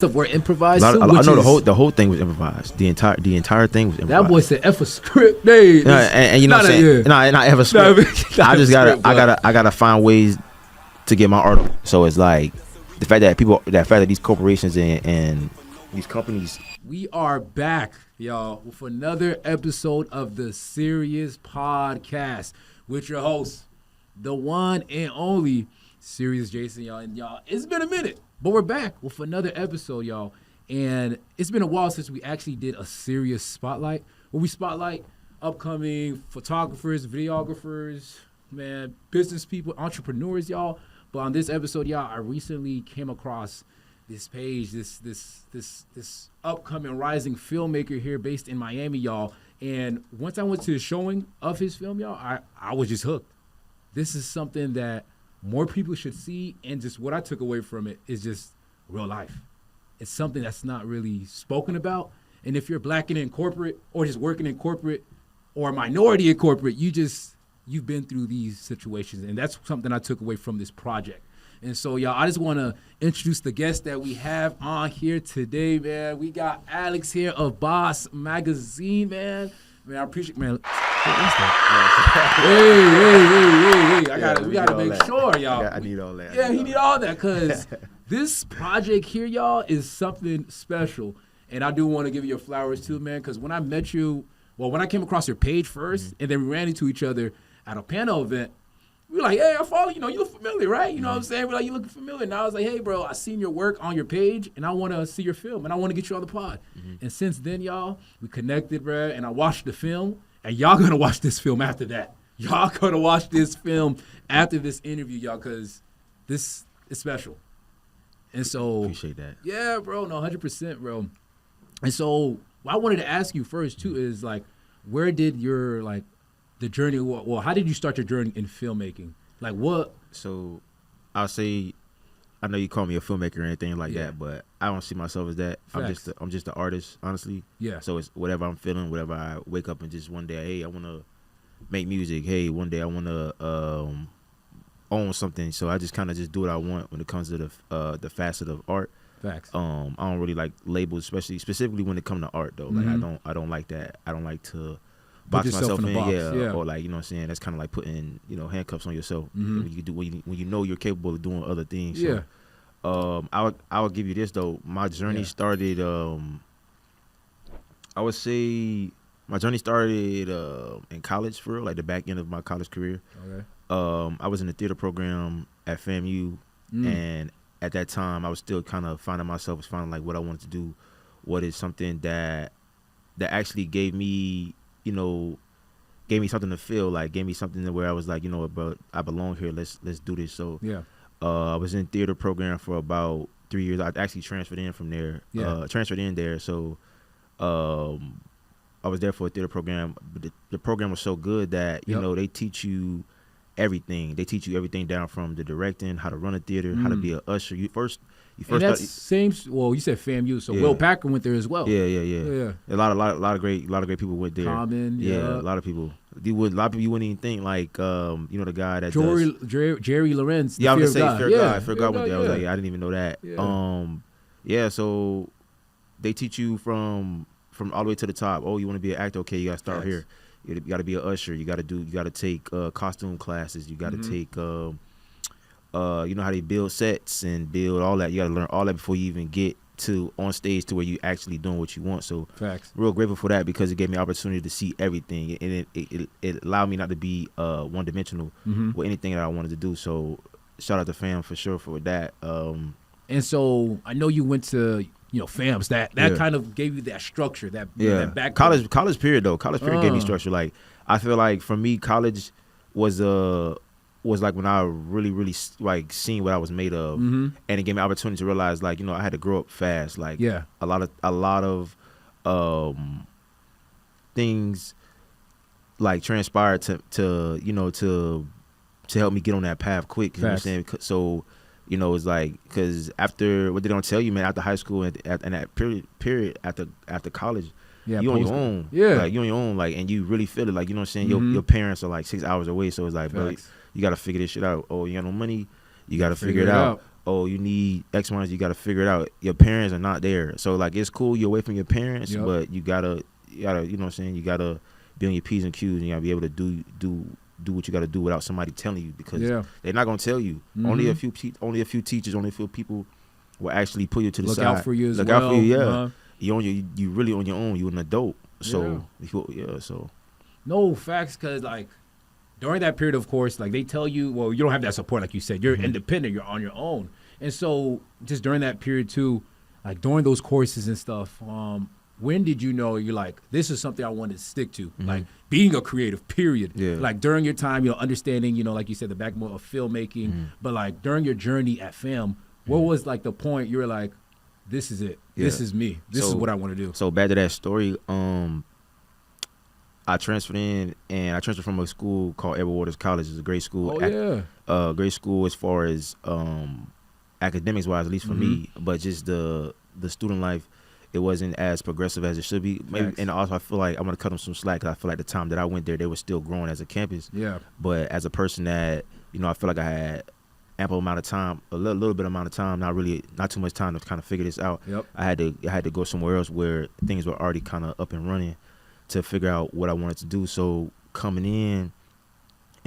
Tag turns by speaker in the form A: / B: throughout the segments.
A: stuff were improvised.
B: I know the whole thing was improvised. The entire thing was improvised.
A: That boy said F a script. Hey,
B: and you know what I'm saying? Not F a script. I just gotta find ways to get my art. So it's like the fact that these corporations and these companies.
A: We are back, y'all, with another episode of the Serious Podcast with your host, the one and only Serious Jason, y'all. And y'all, it's been a minute. But we're back with another episode, y'all. And it's been a while since we actually did a serious spotlight, where we spotlight upcoming photographers, videographers, man, business people, entrepreneurs, y'all. But on this episode, y'all, I recently came across this page, this upcoming rising filmmaker here based in Miami, y'all. And once I went to the showing of his film, y'all, I was just hooked. This is something that more people should see, and just what I took away from it is just real life. It's something that's not really spoken about, and if you're black and in corporate, or just working in corporate, or a minority in corporate, you've been through these situations, and that's something I took away from this project. And so, y'all, I just want to introduce the guest that we have on here today, man. We got Alex here of BasMagazinemm, man. Man, I appreciate, man. What is that? Hey. We gotta make sure, y'all.
B: I need all that.
A: Yeah, he need all that, because this project here, y'all, is something special. And I do want to give you your flowers too, man, because when I met you, when I came across your page first, and then we ran into each other at a panel event, we were like, hey, I follow you. You look familiar, right? You know what I'm saying? We're like, you looking familiar. And I was like, hey, bro, I seen your work on your page, and I want to see your film, and I want to get you on the pod. And since then, y'all, we connected, bro, and I watched the film, and y'all going to watch this film after that. Y'all going to watch this film after this interview, y'all, because this is special. And so.
B: Appreciate that.
A: Yeah, bro. No, 100%, bro. And so what I wanted to ask you first, too, is, like, where did your, like, the journey, how did you start your journey in filmmaking? Like what?
B: So I'll say, I know you call me a filmmaker or anything like that, but I don't see myself as that.
A: Facts.
B: I'm just an artist, honestly.
A: Yeah.
B: So it's whatever I'm feeling, whatever I wake up and just one day, hey, I want to make music. Hey, one day I want to own something. So I just kind of just do what I want when it comes to the facet of art.
A: Facts.
B: I don't really like labels, specifically when it comes to art though. Like I don't like that. I don't like to box myself in,
A: yeah,
B: or like, you know what I'm saying, that's kind of like putting, handcuffs on yourself when you know you're capable of doing other things.
A: Yeah.
B: So, I would give you this though. My journey started. I would say my journey started in college, for real, like the back end of my college career.
A: Okay.
B: I was in the theater program at FAMU, and at that time I was still kind of finding like what I wanted to do. What is something that actually gave me something to feel, like gave me something where I was like, but I belong here. Let's do this. So
A: yeah,
B: I was in theater program for about 3 years. I actually transferred in from there. So I was there for a theater program. But the program was so good that they teach you everything. They teach you everything down from the directing, how to run a theater, how to be an usher. You first.
A: And that's same. Well, you said FAMU, so Will Packer went there as well.
B: Yeah. A lot of great people went there.
A: Common,
B: a lot of people. A lot of people you wouldn't even think, like the guy that
A: Jerry Lorenz.
B: Yeah, I was gonna say Fear God. Fear God went there. I was like, I didn't even know that.
A: Yeah.
B: So they teach you from all the way to the top. Oh, you want to be an actor? Okay, you gotta start here. You gotta be an usher. You gotta take costume classes. You gotta take how they build sets and build all that. You gotta learn all that before you even get to on stage to where you actually doing what you want. So
A: Facts.
B: Real grateful for that, because it gave me opportunity to see everything, and it allowed me not to be one dimensional with anything that I wanted to do. So shout out to fam for sure for that.
A: And so I know you went to FAMS. That kind of gave you that structure, that background.
B: College period gave me structure. Like I feel like for me, college was like when I really like seen what I was made of, and it gave me opportunity to realize, like, I had to grow up fast. Like a lot of things like transpired to help me get on that path quick. You know what I'm saying? So it's like, because after what they don't tell you, man, after high school and that period after college.
A: Yeah,
B: you on your own.
A: Yeah.
B: Like you on your own, like, and you really feel it, like, you know what I'm saying? Your parents are like 6 hours away, so it's like, bro, you gotta figure this shit out. Oh, you got no money, you gotta figure it out. oh, you need X, Y, Z, you got to figure it out. Your parents are not there. So, like, it's cool you're away from your parents, but you gotta, you know what I'm saying? You got to be on your P's and Q's, and you got to be able to do what you got to do without somebody telling you, because they're not going to tell you. Only a few teachers, only a few people will actually pull you to the side.
A: Look out for you as well.
B: Look out for you, you really on your own. You're an adult. So, so.
A: No, facts, because, like, during that period, of course, like, they tell you, well, you don't have that support, like you said. You're independent. You're on your own. And so just during that period, too, like, during those courses and stuff, when did you know you're like, this is something I want to stick to? Like, being a creative, period.
B: Yeah.
A: Like, during your time, understanding, like you said, the backbone of filmmaking. But, like, during your journey at film, what was, like, the point you were like, this is it. Yeah. This is me. This is what I want to do.
B: So back to that story, I transferred in, and I transferred from a school called Edward Waters College. It's a great school. Great school as far as academics wise, at least for me. But just the student life, it wasn't as progressive as it should be. Maybe, and also I feel like I'm gonna cut them some slack, because I feel like the time that I went there, they were still growing as a campus. Yeah. But as a person that, I feel like I had ample amount of time, a little bit amount of time, not too much time to kind of figure this out. I had to go somewhere else where things were already kind of up and running to figure out what I wanted to do. So coming in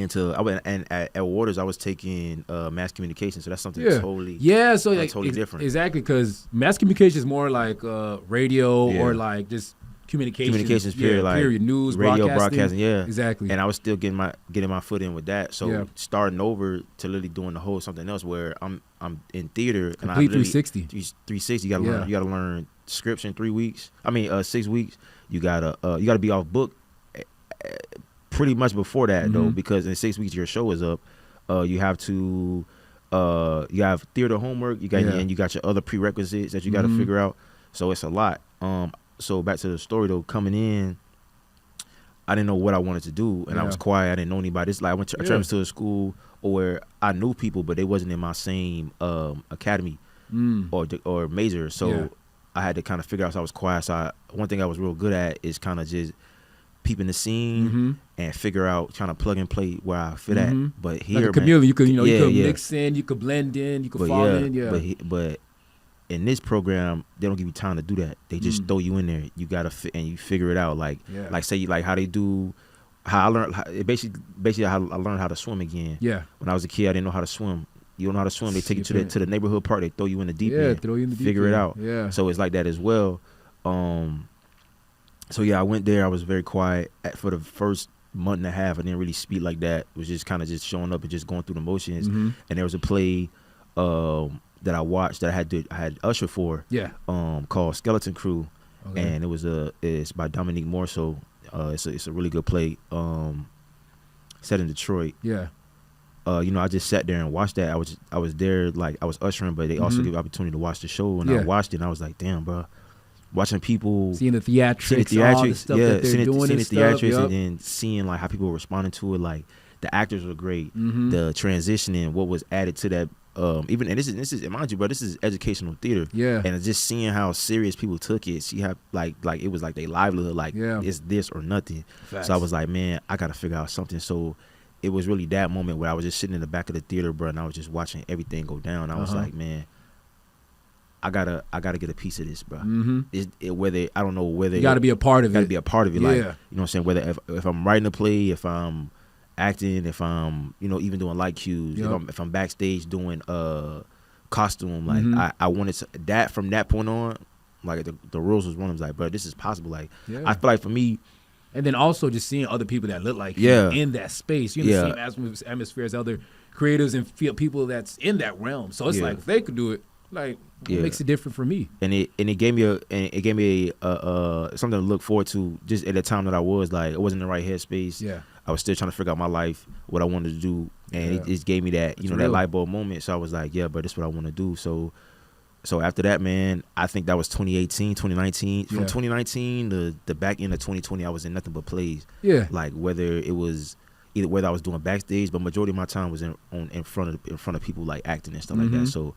B: at Waters, I was taking mass communication. So that's something totally different. Exactly,
A: because mass communication is more like radio or like just communications period, like news,
B: radio, broadcasting.
A: Exactly.
B: And I was still getting my foot in with that. So starting over to literally doing the whole something else, where I'm in theater.
A: Complete 360.
B: 360. You gotta learn scripts in 3 weeks. 6 weeks. You gotta be off book pretty much before that though, because in 6 weeks your show is up. You have to you have theater homework. You got your other prerequisites that you got to figure out. So it's a lot. So back to the story though, coming in, I didn't know what I wanted to do, and I was quiet. I didn't know anybody. It's like I traveled to a school where I knew people, but they wasn't in my same academy or major. So I had to kind of figure out. So I was quiet. So one thing I was real good at is kind of just peeping the scene and figure out, trying to plug and play where I fit at. But here, like
A: a chameleon, you could mix in, you could blend in, you could fall in.
B: But in this program, they don't give you time to do that. They just throw you in there. You gotta fit, and you figure it out. Like say like how they do. How I learned basically how I learned how to swim again. Yeah. When I was a kid, I didn't know how to swim. You don't know how to swim. They take you to the neighborhood park. They throw you in the deep end.
A: Throw you in the deep
B: figure
A: end.
B: It out. Yeah. So it's like that as well. So I went there. I was very quiet for the first month and a half. I didn't really speak like that. It was just kind of just showing up and just going through the motions. And there was a play that I watched that I had usher for. Yeah. Called Skeleton Crew, and it's by Dominique Morso. It's a really good play. Set in Detroit. Yeah. I just sat there and watched that. I was there, like I was ushering, but they also give opportunity to watch the show, and I watched it, and I was like, damn, bro. Watching people
A: seeing the theatrics, all the stuff that they're doing,
B: seeing the theatrics, and then seeing like how people were responding to it. Like the actors were great, the transitioning, what was added to that. And this is mind you, bro, this is educational theater. Yeah. And just seeing how serious people took it, see how like it was like their livelihood, like it's this or nothing. Facts. So I was like, man, I gotta figure out something. So it was really that moment where I was just sitting in the back of the theater, bro, and I was just watching everything go down. I was like, man, I gotta get a piece of this, bro. Whether I don't know whether
A: you gotta be a part of it.
B: Gotta be a part of it. Like, you know what I'm saying? Whether if I'm writing a play, if I'm acting, if I'm even doing light cues, if I'm backstage doing costume, like I wanted to, that from that point on, like the rules was one of them, like, bro, this is possible. Like I feel like for me,
A: and then also just seeing other people that look like you in that space, you're in the same atmosphere as other creators and people that's in that realm. So it's like if they could do it, like what makes it different for me?
B: And it gave me something to look forward to. Just at the time that I was like, I wasn't in the right headspace. Yeah. I was still trying to figure out my life, what I wanted to do, and it just gave me that, that light bulb moment. So I was like, yeah, but this is what I want to do. So after that, man, I think that was 2018, 2019. From 2019 the back end of 2020, I was in nothing but plays. Yeah. Like whether I was doing backstage, but majority of my time was in front of people, like acting and stuff like that. So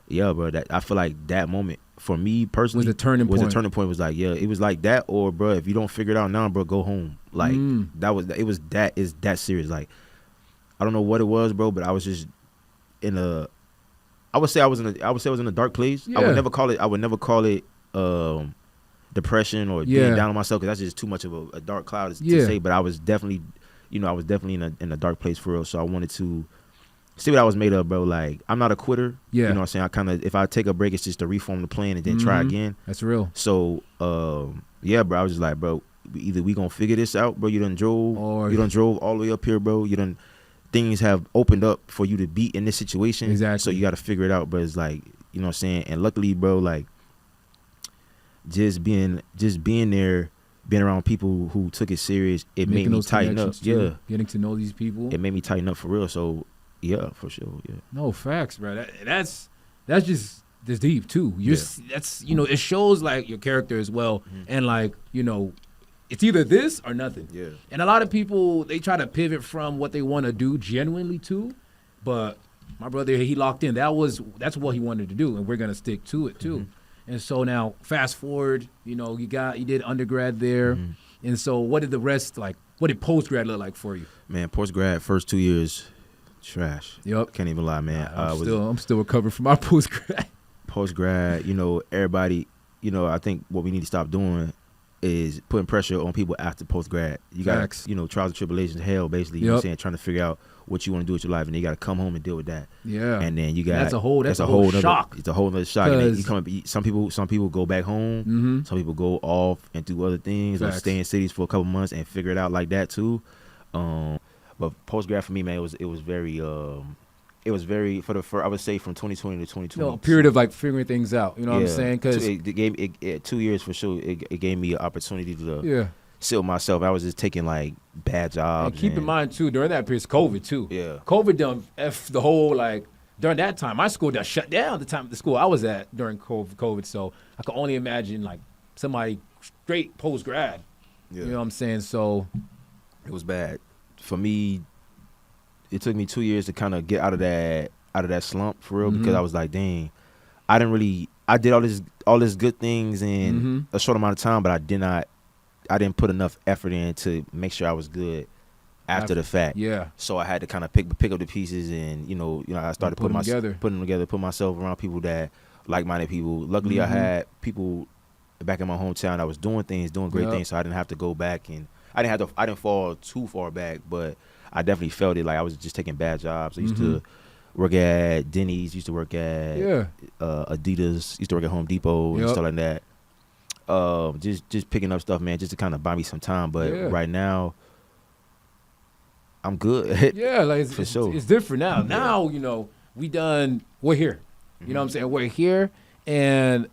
B: yeah, bro, that I feel like that moment for me personally
A: was a turning point.
B: Was like, yeah, it was like that, or bro, if you don't figure it out now, bro, go home. Like that is that serious. Like I don't know what it was, bro, but I was just in a I would say I was in a dark place.
A: Yeah.
B: I would never call it depression or being down on myself, because that's just too much of a dark cloud to say. But I was definitely, in a dark place for real. So I wanted to see what I was made of, bro. Like, I'm not a quitter.
A: Yeah.
B: You know what I'm saying? I kind of, if I take a break, it's just to reform the plan and then try again.
A: That's real.
B: So, yeah, bro. I was just like, bro, either we gonna figure this out, bro. You done drove all the way up here, bro. Things have opened up for you to be in this situation.
A: Exactly.
B: So you got to figure it out. But it's like, you know what I'm saying? And luckily, bro, like, just being there, being around people who took it serious, it made me tighten up. Yeah.
A: Getting to know these people.
B: It made me tighten up for real. So, yeah, for sure. Yeah.
A: No, facts, bro. That's just deep too. That's, it shows like your character as well. And like, it's either this or nothing.
B: Yeah.
A: And a lot of people, they try to pivot from what they want to do genuinely too. But my brother, he locked in. That's what he wanted to do, and we're gonna stick to it too. And so now, fast forward, you did undergrad there, and so what did the rest like? What did postgrad look like for you? Man,
B: postgrad, first 2 years, trash.
A: Yep.
B: Can't even lie, man.
A: I'm still recovering from my postgrad.
B: Postgrad, everybody, I think what we need to stop doing is putting pressure on people after postgrad. You got, trials and tribulations, hell, basically, you know what I'm saying, trying to figure out what you want to do with your life, and then you got to come home and deal with that.
A: Yeah.
B: And then you got
A: that's a whole shock.
B: It's a whole other shock. And then some people go back home. Some people go off and do other things, or stay in cities for a couple months and figure it out like that too. But postgrad for me, man, it was very I would say from 2020 to 2020.
A: A period of like figuring things out. You know what I'm saying? Because
B: it gave 2 years for sure. It gave me an opportunity to sit with myself. I was just taking like bad jobs.
A: And keep in mind too, during that period, COVID too.
B: Yeah.
A: COVID done F the whole like during that time. My school done shut down the time the school I was at during COVID. So I could only imagine like somebody straight post grad. Yeah. You know what I'm saying? So
B: it was bad for me. It took me 2 years to kind of get out of that slump for real, because I was like, dang, I did all this good things in a short amount of time, but I didn't put enough effort in to make sure I was good after the fact.
A: Yeah.
B: So I had to kind of pick up the pieces, and I started putting them together, put myself around people that like-minded people. Luckily, I had people back in my hometown that was doing great things, so I didn't have to go back, and I didn't fall too far back, but I definitely felt it like I was just taking bad jobs. I used to work at Denny's, used to work at Adidas, used to work at Home Depot and stuff like that. Just picking up stuff, man, just to kind of buy me some time. But right now, I'm good.
A: Yeah, like
B: for sure.
A: It's different now. Now, we're here. You know what I'm saying? We're here, and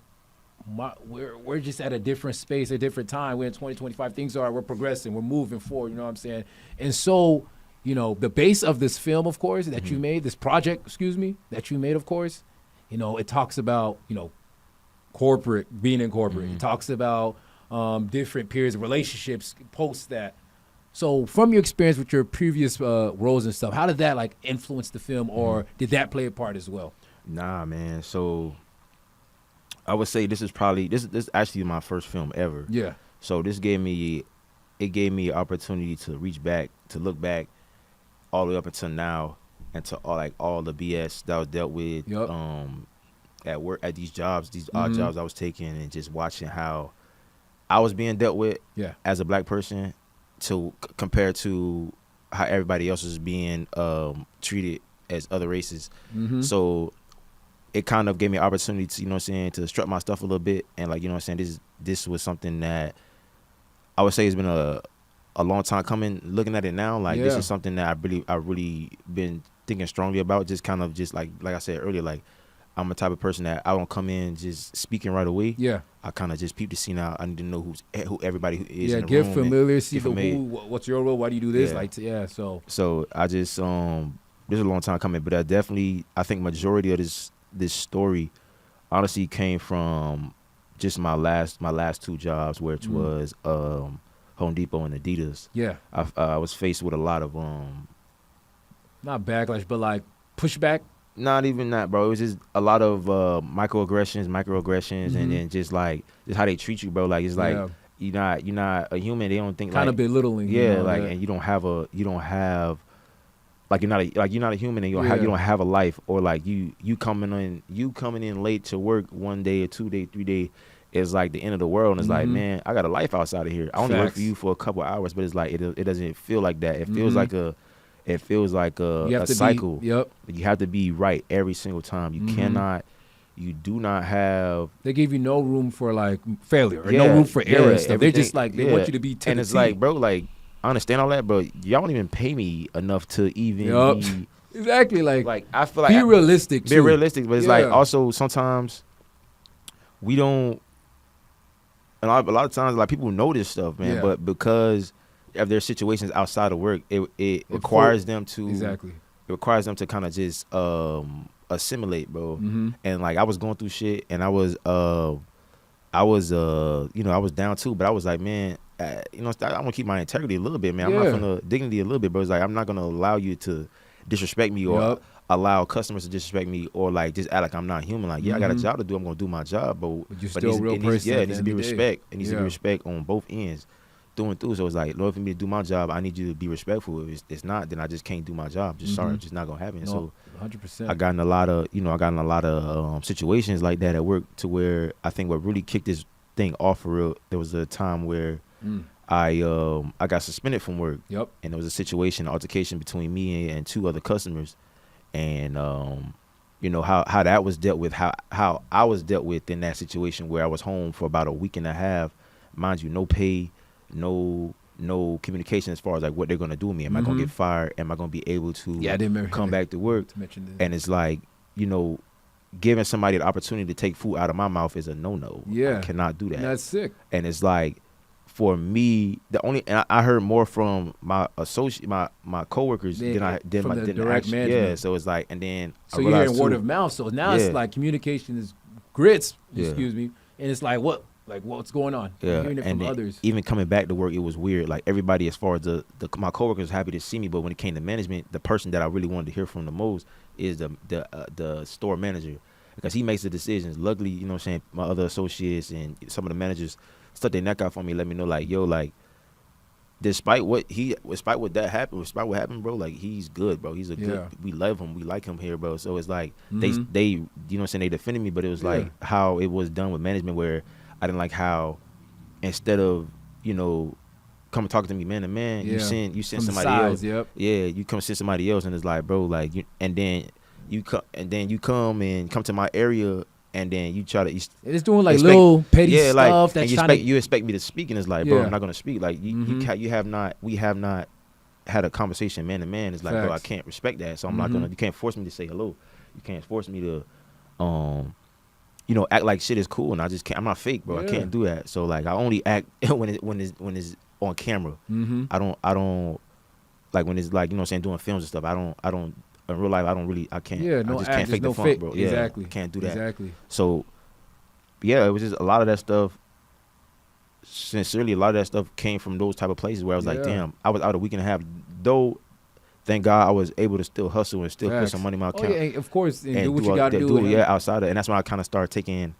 A: we're just at a different space, a different time. We're in 2025. We're progressing. We're moving forward. You know what I'm saying? And so, the base of this film, of course, that you made, this project, that you made, of course, it talks about, being in corporate. It talks about different periods of relationships post that. So from your experience with your previous roles and stuff, how did that like influence the film, or did that play a part as well?
B: Nah, man. So I would say this is actually my first film ever.
A: Yeah.
B: So this gave me an opportunity to look back all the way up until now, and to all the BS that was dealt with at work, at these jobs, these odd jobs I was taking, and just watching how I was being dealt with as a black person compared to how everybody else was being treated as other races. So it kind of gave me an opportunity to, to strut my stuff a little bit, and this was something that I would say has been a long time coming. Looking at it now, this is something that I really been thinking strongly about. Just kind of like I said earlier, like I'm the type of person that I don't come in just speaking right away.
A: Yeah,
B: I kind of just peep the scene out. I need to know who everybody is.
A: Yeah,
B: in the
A: get
B: room,
A: familiar. See what's your role? Why do you do this?
B: So I just this is a long time coming, but I think majority of this story honestly came from just my last two jobs, which was Home Depot and Adidas.
A: Yeah.
B: I was faced with a lot of
A: not backlash, but like pushback.
B: Not even that, bro. It was just a lot of microaggressions, and then just how they treat you, bro. Like it's like you're not a human. They don't think
A: kind of belittling.
B: Yeah, and you don't have like you're not a human and you don't have a life, or like you coming in late to work 1 day or 2 day, 3 day is like the end of the world. And it's like, man, I got a life outside of here. I only work for you for a couple of hours, but it's like it doesn't feel like that. It feels like a cycle. You have to be right every single time. You cannot. You do not have.
A: They give you no room for like failure or no room for error and stuff. They're just like they want you to be.
B: And it's like, bro, like I understand all that, but y'all don't even pay me enough to even be.
A: Exactly. Like
B: I feel like
A: be realistic.
B: Be realistic, but it's like also sometimes we don't. And a lot of times, like people know this stuff, man, but because of their situations outside of work, it requires them to It requires them to kind of just assimilate, bro. And like I was going through shit, and I was down too, but I was like, man, I want to keep my integrity a little bit, man. I'm not gonna dignity a little bit, bro. It's like I'm not gonna allow you to disrespect me or allow customers to disrespect me or like just act like I'm not human. Like, I got a job to do. I'm gonna do my job, but
A: you're still a real person.
B: It needs to be respect. It needs to be respect on both ends, through and through. So it's like, in order for me to do my job, I need you to be respectful. If it's not, then I just can't do my job. Just sorry, it's just not gonna happen. So
A: 100%.
B: I got in a lot of situations like that at work, to where I think what really kicked this thing off for real. There was a time where I got suspended from work. And there was a situation, an altercation between me and 2 other customers. And how that was dealt with, how I was dealt with in that situation, where I was home for about a week and a half, mind you, no pay, no communication as far as like what they're gonna do with me. Am I gonna get fired? Am I gonna be able to come back to work? And it's like, giving somebody the opportunity to take food out of my mouth is a no. I cannot do that.
A: That's sick.
B: And it's like, for me, and I heard more from my associate, my coworkers than direct management. So it's like, and then
A: so you're hearing word of mouth. So now it's like communication is grits. Excuse me, and it's like what's going on? Hearing it from others.
B: Even coming back to work, it was weird. Like everybody, as far as my coworkers, was happy to see me, but when it came to management, the person that I really wanted to hear from the most is the store manager, because he makes the decisions. Luckily, my other associates and some of the managers stuck their neck out for me, let me know, like, yo, like, despite what happened, bro, like, he's good, bro. He's a good, we love him, we like him here, bro. So it's like, they they defended me, but it was like how it was done with management, where I didn't like how, instead of, come and talk to me man to man, you send somebody else. You come send somebody else, and it's like, bro, like, and then you come to my area, and then you try to.
A: It's doing like little petty stuff.
B: Like, and you expect me to speak, and it's like, bro, I'm not gonna speak. Like we have not had a conversation man to man. It's like, bro, I can't respect that. So I'm not gonna. You can't force me to say hello. You can't force me to, act like shit is cool. And I just can't. I'm not fake, bro. I can't do that. So like, I only act when it's on camera. I don't like when it's like, doing films and stuff. I don't. In real life, I can't. I just can't fake the funk, bro.
A: Exactly.
B: I can't do that.
A: Exactly.
B: So, it was just a lot of that stuff. Sincerely, a lot of that stuff came from those type of places where I was like, damn, I was out a week and a half. Though, thank God, I was able to still hustle and still put some money in my account.
A: Of course, and do what you got to do.
B: Outside of, and that's when I kind of started taking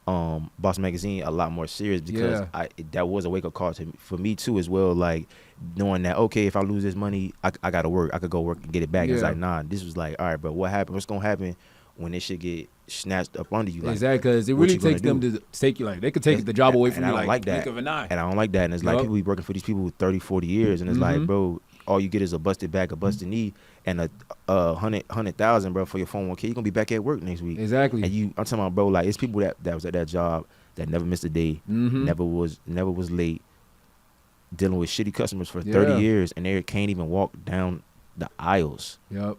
B: Boss Magazine a lot more serious, because that was a wake up call for me too as well. Like, knowing that, okay, if I lose this money, I gotta work. I could go work and get it back. It's like, nah, this was like, all right, but what happened? What's gonna happen when this shit get snatched up under you? Like,
A: exactly, because it really takes them to take you. Like, they could take the job away from you.
B: I don't like that.
A: Blink of an eye.
B: And I don't like that. And it's like, people be working for these people 30, 40 years, and it's like, bro, all you get is a busted back, a busted knee, and a 100,000, bro, for your 401k. You're gonna be back at work next week.
A: Exactly.
B: And I'm talking about, bro, like, it's people that was at that job that never missed a day, never was late, dealing with shitty customers for 30 years, and they can't even walk down the aisles. Talking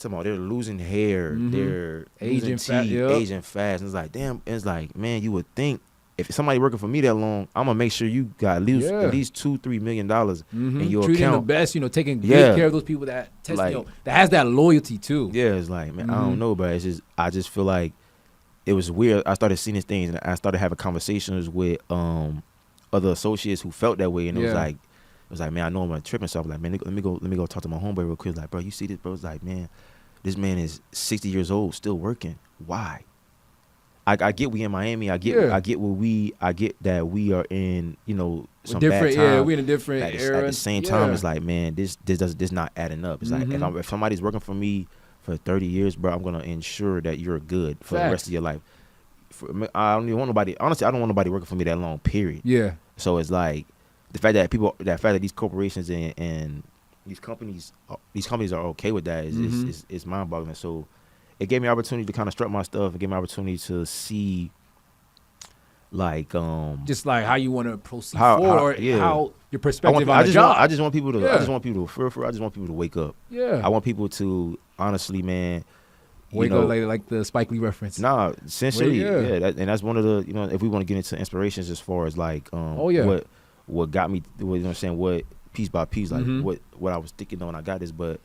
B: about, they're losing hair, they're aging teeth, aging fast. And it's like, damn. It's like, man, you would think if somebody working for me that long, I'm gonna make sure you got at least $2-3 million in your
A: treating
B: account.
A: the best, taking good care of those people that test, that has that loyalty too.
B: It's like, man, I don't know, but I just feel like it was weird. I started seeing these things, and I started having conversations with other associates who felt that way, and it was like, man, I know I'm tripping, so I was like, man, let me go talk to my homeboy real quick. Like, bro, you see this, bro? It's like, man, this man is 60 years old, still working. Why? I get we in Miami. I get that we are in, you know, some
A: different,
B: bad time.
A: yeah, we in a different era.
B: At the same time, it's like, man, this not adding up. It's like if somebody's working for me for 30 years, bro, I'm gonna ensure that you're good for the rest of your life. I don't even want nobody. Honestly, I don't want nobody working for me that long. Period. Yeah. So it's like the fact that these corporations and these companies are okay with that is mind boggling. So it gave me opportunity to kind of strut my stuff. It gave me opportunity to see, like,
A: just like how you want to proceed forward, how your perspective on the job.
B: I just want people to wake up.
A: Yeah.
B: I want people to honestly, man.
A: Wake up like the Spike Lee reference.
B: Nah, essentially, and that's one of the, you know, if we want to get into inspirations as far as like, what got me, you know what I'm saying, what piece by piece, like what I was thinking on, I got this, but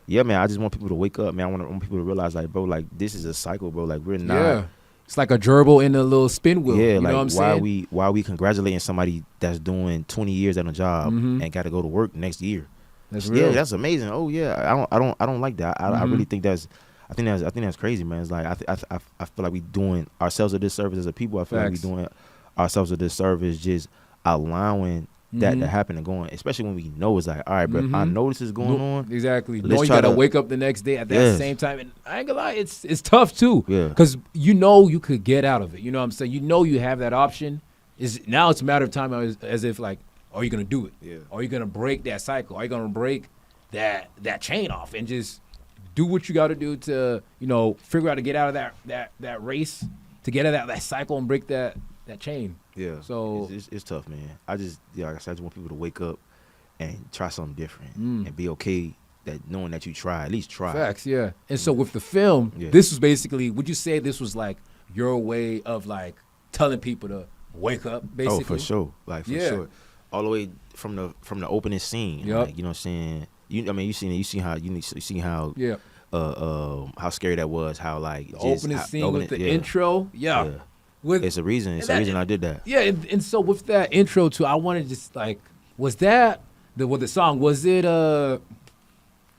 B: yeah, man, I just want people to wake up, man. I want people to realize, like, bro, like this is a cycle, bro. Like we're not. Yeah.
A: It's like a gerbil in a little spin wheel.
B: Yeah,
A: you
B: like
A: know what I'm saying?
B: why we congratulating somebody that's doing 20 years at a job and got to go to work next year?
A: That's real.
B: Yeah, that's amazing. Oh yeah, I don't like that. I really think that's. I think that's crazy, man. It's like I feel like we doing ourselves a disservice as a people. I feel like we doing ourselves a disservice just allowing that to happen and going, especially when we know it's like, all right, bro, I know this is going on.
A: Exactly. You gotta wake up the next day at that same time, and I ain't gonna lie, it's tough too. Yeah. Because you know you could get out of it. You know what I'm saying? You know you have that option. Now it's a matter of time as if like, are you gonna do it? Yeah. Are you gonna break that cycle? Are you gonna break that chain off and just do what you got to do to, you know, figure out to get out of that race, to get out of that cycle and break that chain.
B: Yeah.
A: So
B: it's tough, man. Like I said, I just want people to wake up and try something different and be okay that knowing that you try, at least try.
A: Facts, yeah. And so with the film, this was basically, would you say this was like your way of like telling people to wake up, basically?
B: Oh, for sure. Like for sure. All the way from the opening scene. Yep. Like, you know what I'm saying? You seen how scary that was, how like
A: the opening scene with the intro. Yeah.
B: It's a reason. It's a reason I did that.
A: Yeah, and so with that intro too, I wanted to just like, was that the song? Was it well,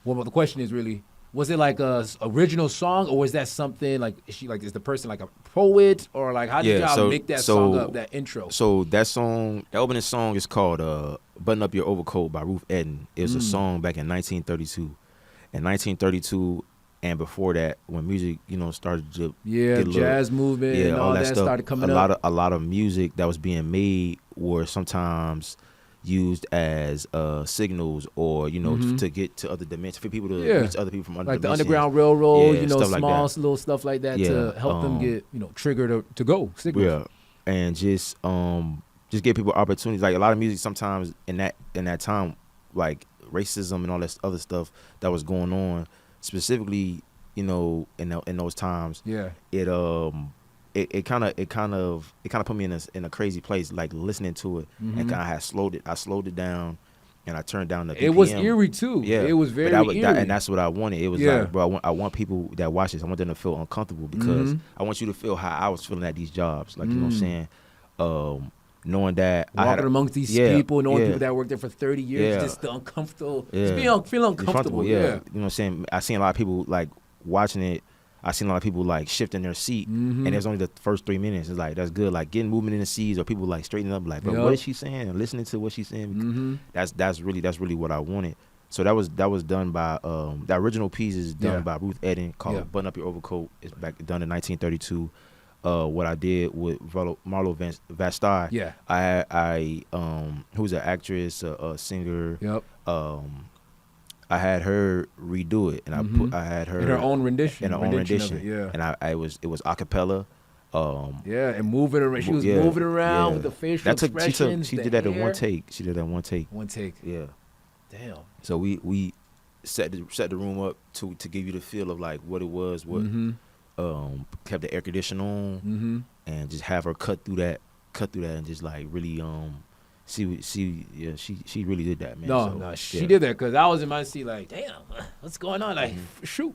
A: the question is really, was it like a original song, or was that something like, is the person like a poet, or like how did y'all make that song up, that intro?
B: So that song, the opening song is called "Button Up Your Overcoat" by Ruth Eden. It was a song back in 1932. In 1932, and before that, when music, you know, started to get
A: jazz movement, and all that stuff started coming up.
B: A lot of music that was being made were sometimes used as signals, or, you know, to get to other dimensions, for people to reach other people from other dimensions.
A: Like the Underground Railroad, you know, small little stuff like that to help them get, you know, triggered to go signals.
B: Yeah, and just give people opportunities. Like a lot of music sometimes in that time, like racism and all that other stuff that was going on, specifically, you know, in those times. Yeah, it kind of put me in a crazy place, like listening to it, and kind of I slowed it down, and I turned down the BPM.
A: It was eerie too. Yeah, it was very eerie.
B: And that's what I wanted. It was like, bro, I want people that watch this, I want them to feel uncomfortable, because I want you to feel how I was feeling at these jobs. Like, you know what I'm saying? Knowing that
A: walking amongst these people, knowing people that worked there for 30 years, just the uncomfortable, just feeling uncomfortable.
B: You know what I'm saying? I seen a lot of people like watching it. I seen a lot of people like shifting their seat, and there's only the first 3 minutes. It's like, that's good. Like getting movement in the seats, or people like straightening up, like, bro, what is she saying? And listening to what she's saying. That's really what I wanted. So that was done by the original piece is done by Ruth Eden, called "Button Up Your Overcoat." It's done in 1932. What I did with Marlo Vastine. I who's an actress, a singer. I had her redo it, and I had her
A: in her own rendition.
B: And it was a cappella.
A: And moving around. She was moving around with the facial expressions.
B: She did that in one take.
A: One take.
B: Yeah.
A: Damn.
B: So we set the room up to give you the feel of like what it was. What kept the air conditioner on, and just have her cut through that, and just like really she really did that, man.
A: She did that, because I was in my seat like, damn, what's going on? Like, shoot.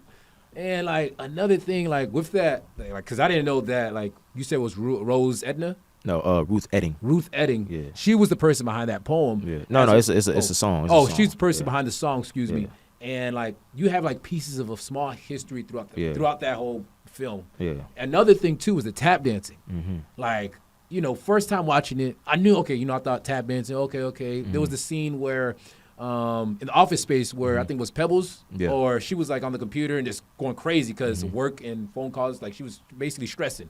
A: And like another thing, like with that, like, because I didn't know that, like you said it was Rose Edna.
B: No, Ruth Eden.
A: Ruth Eden. Yeah. She was the person behind that poem.
B: Yeah. No, it's a song.
A: She's the person behind the song. Excuse me. And like you have like pieces of a small history throughout that whole film.
B: Yeah.
A: Another thing too is the tap dancing.
B: Mm-hmm.
A: Like, you know, first time watching it, I knew, okay, you know, I thought tap dancing, okay. There was the scene where in the Office Space where I think it was Pebbles, or she was like on the computer and just going crazy because work and phone calls, like she was basically stressing.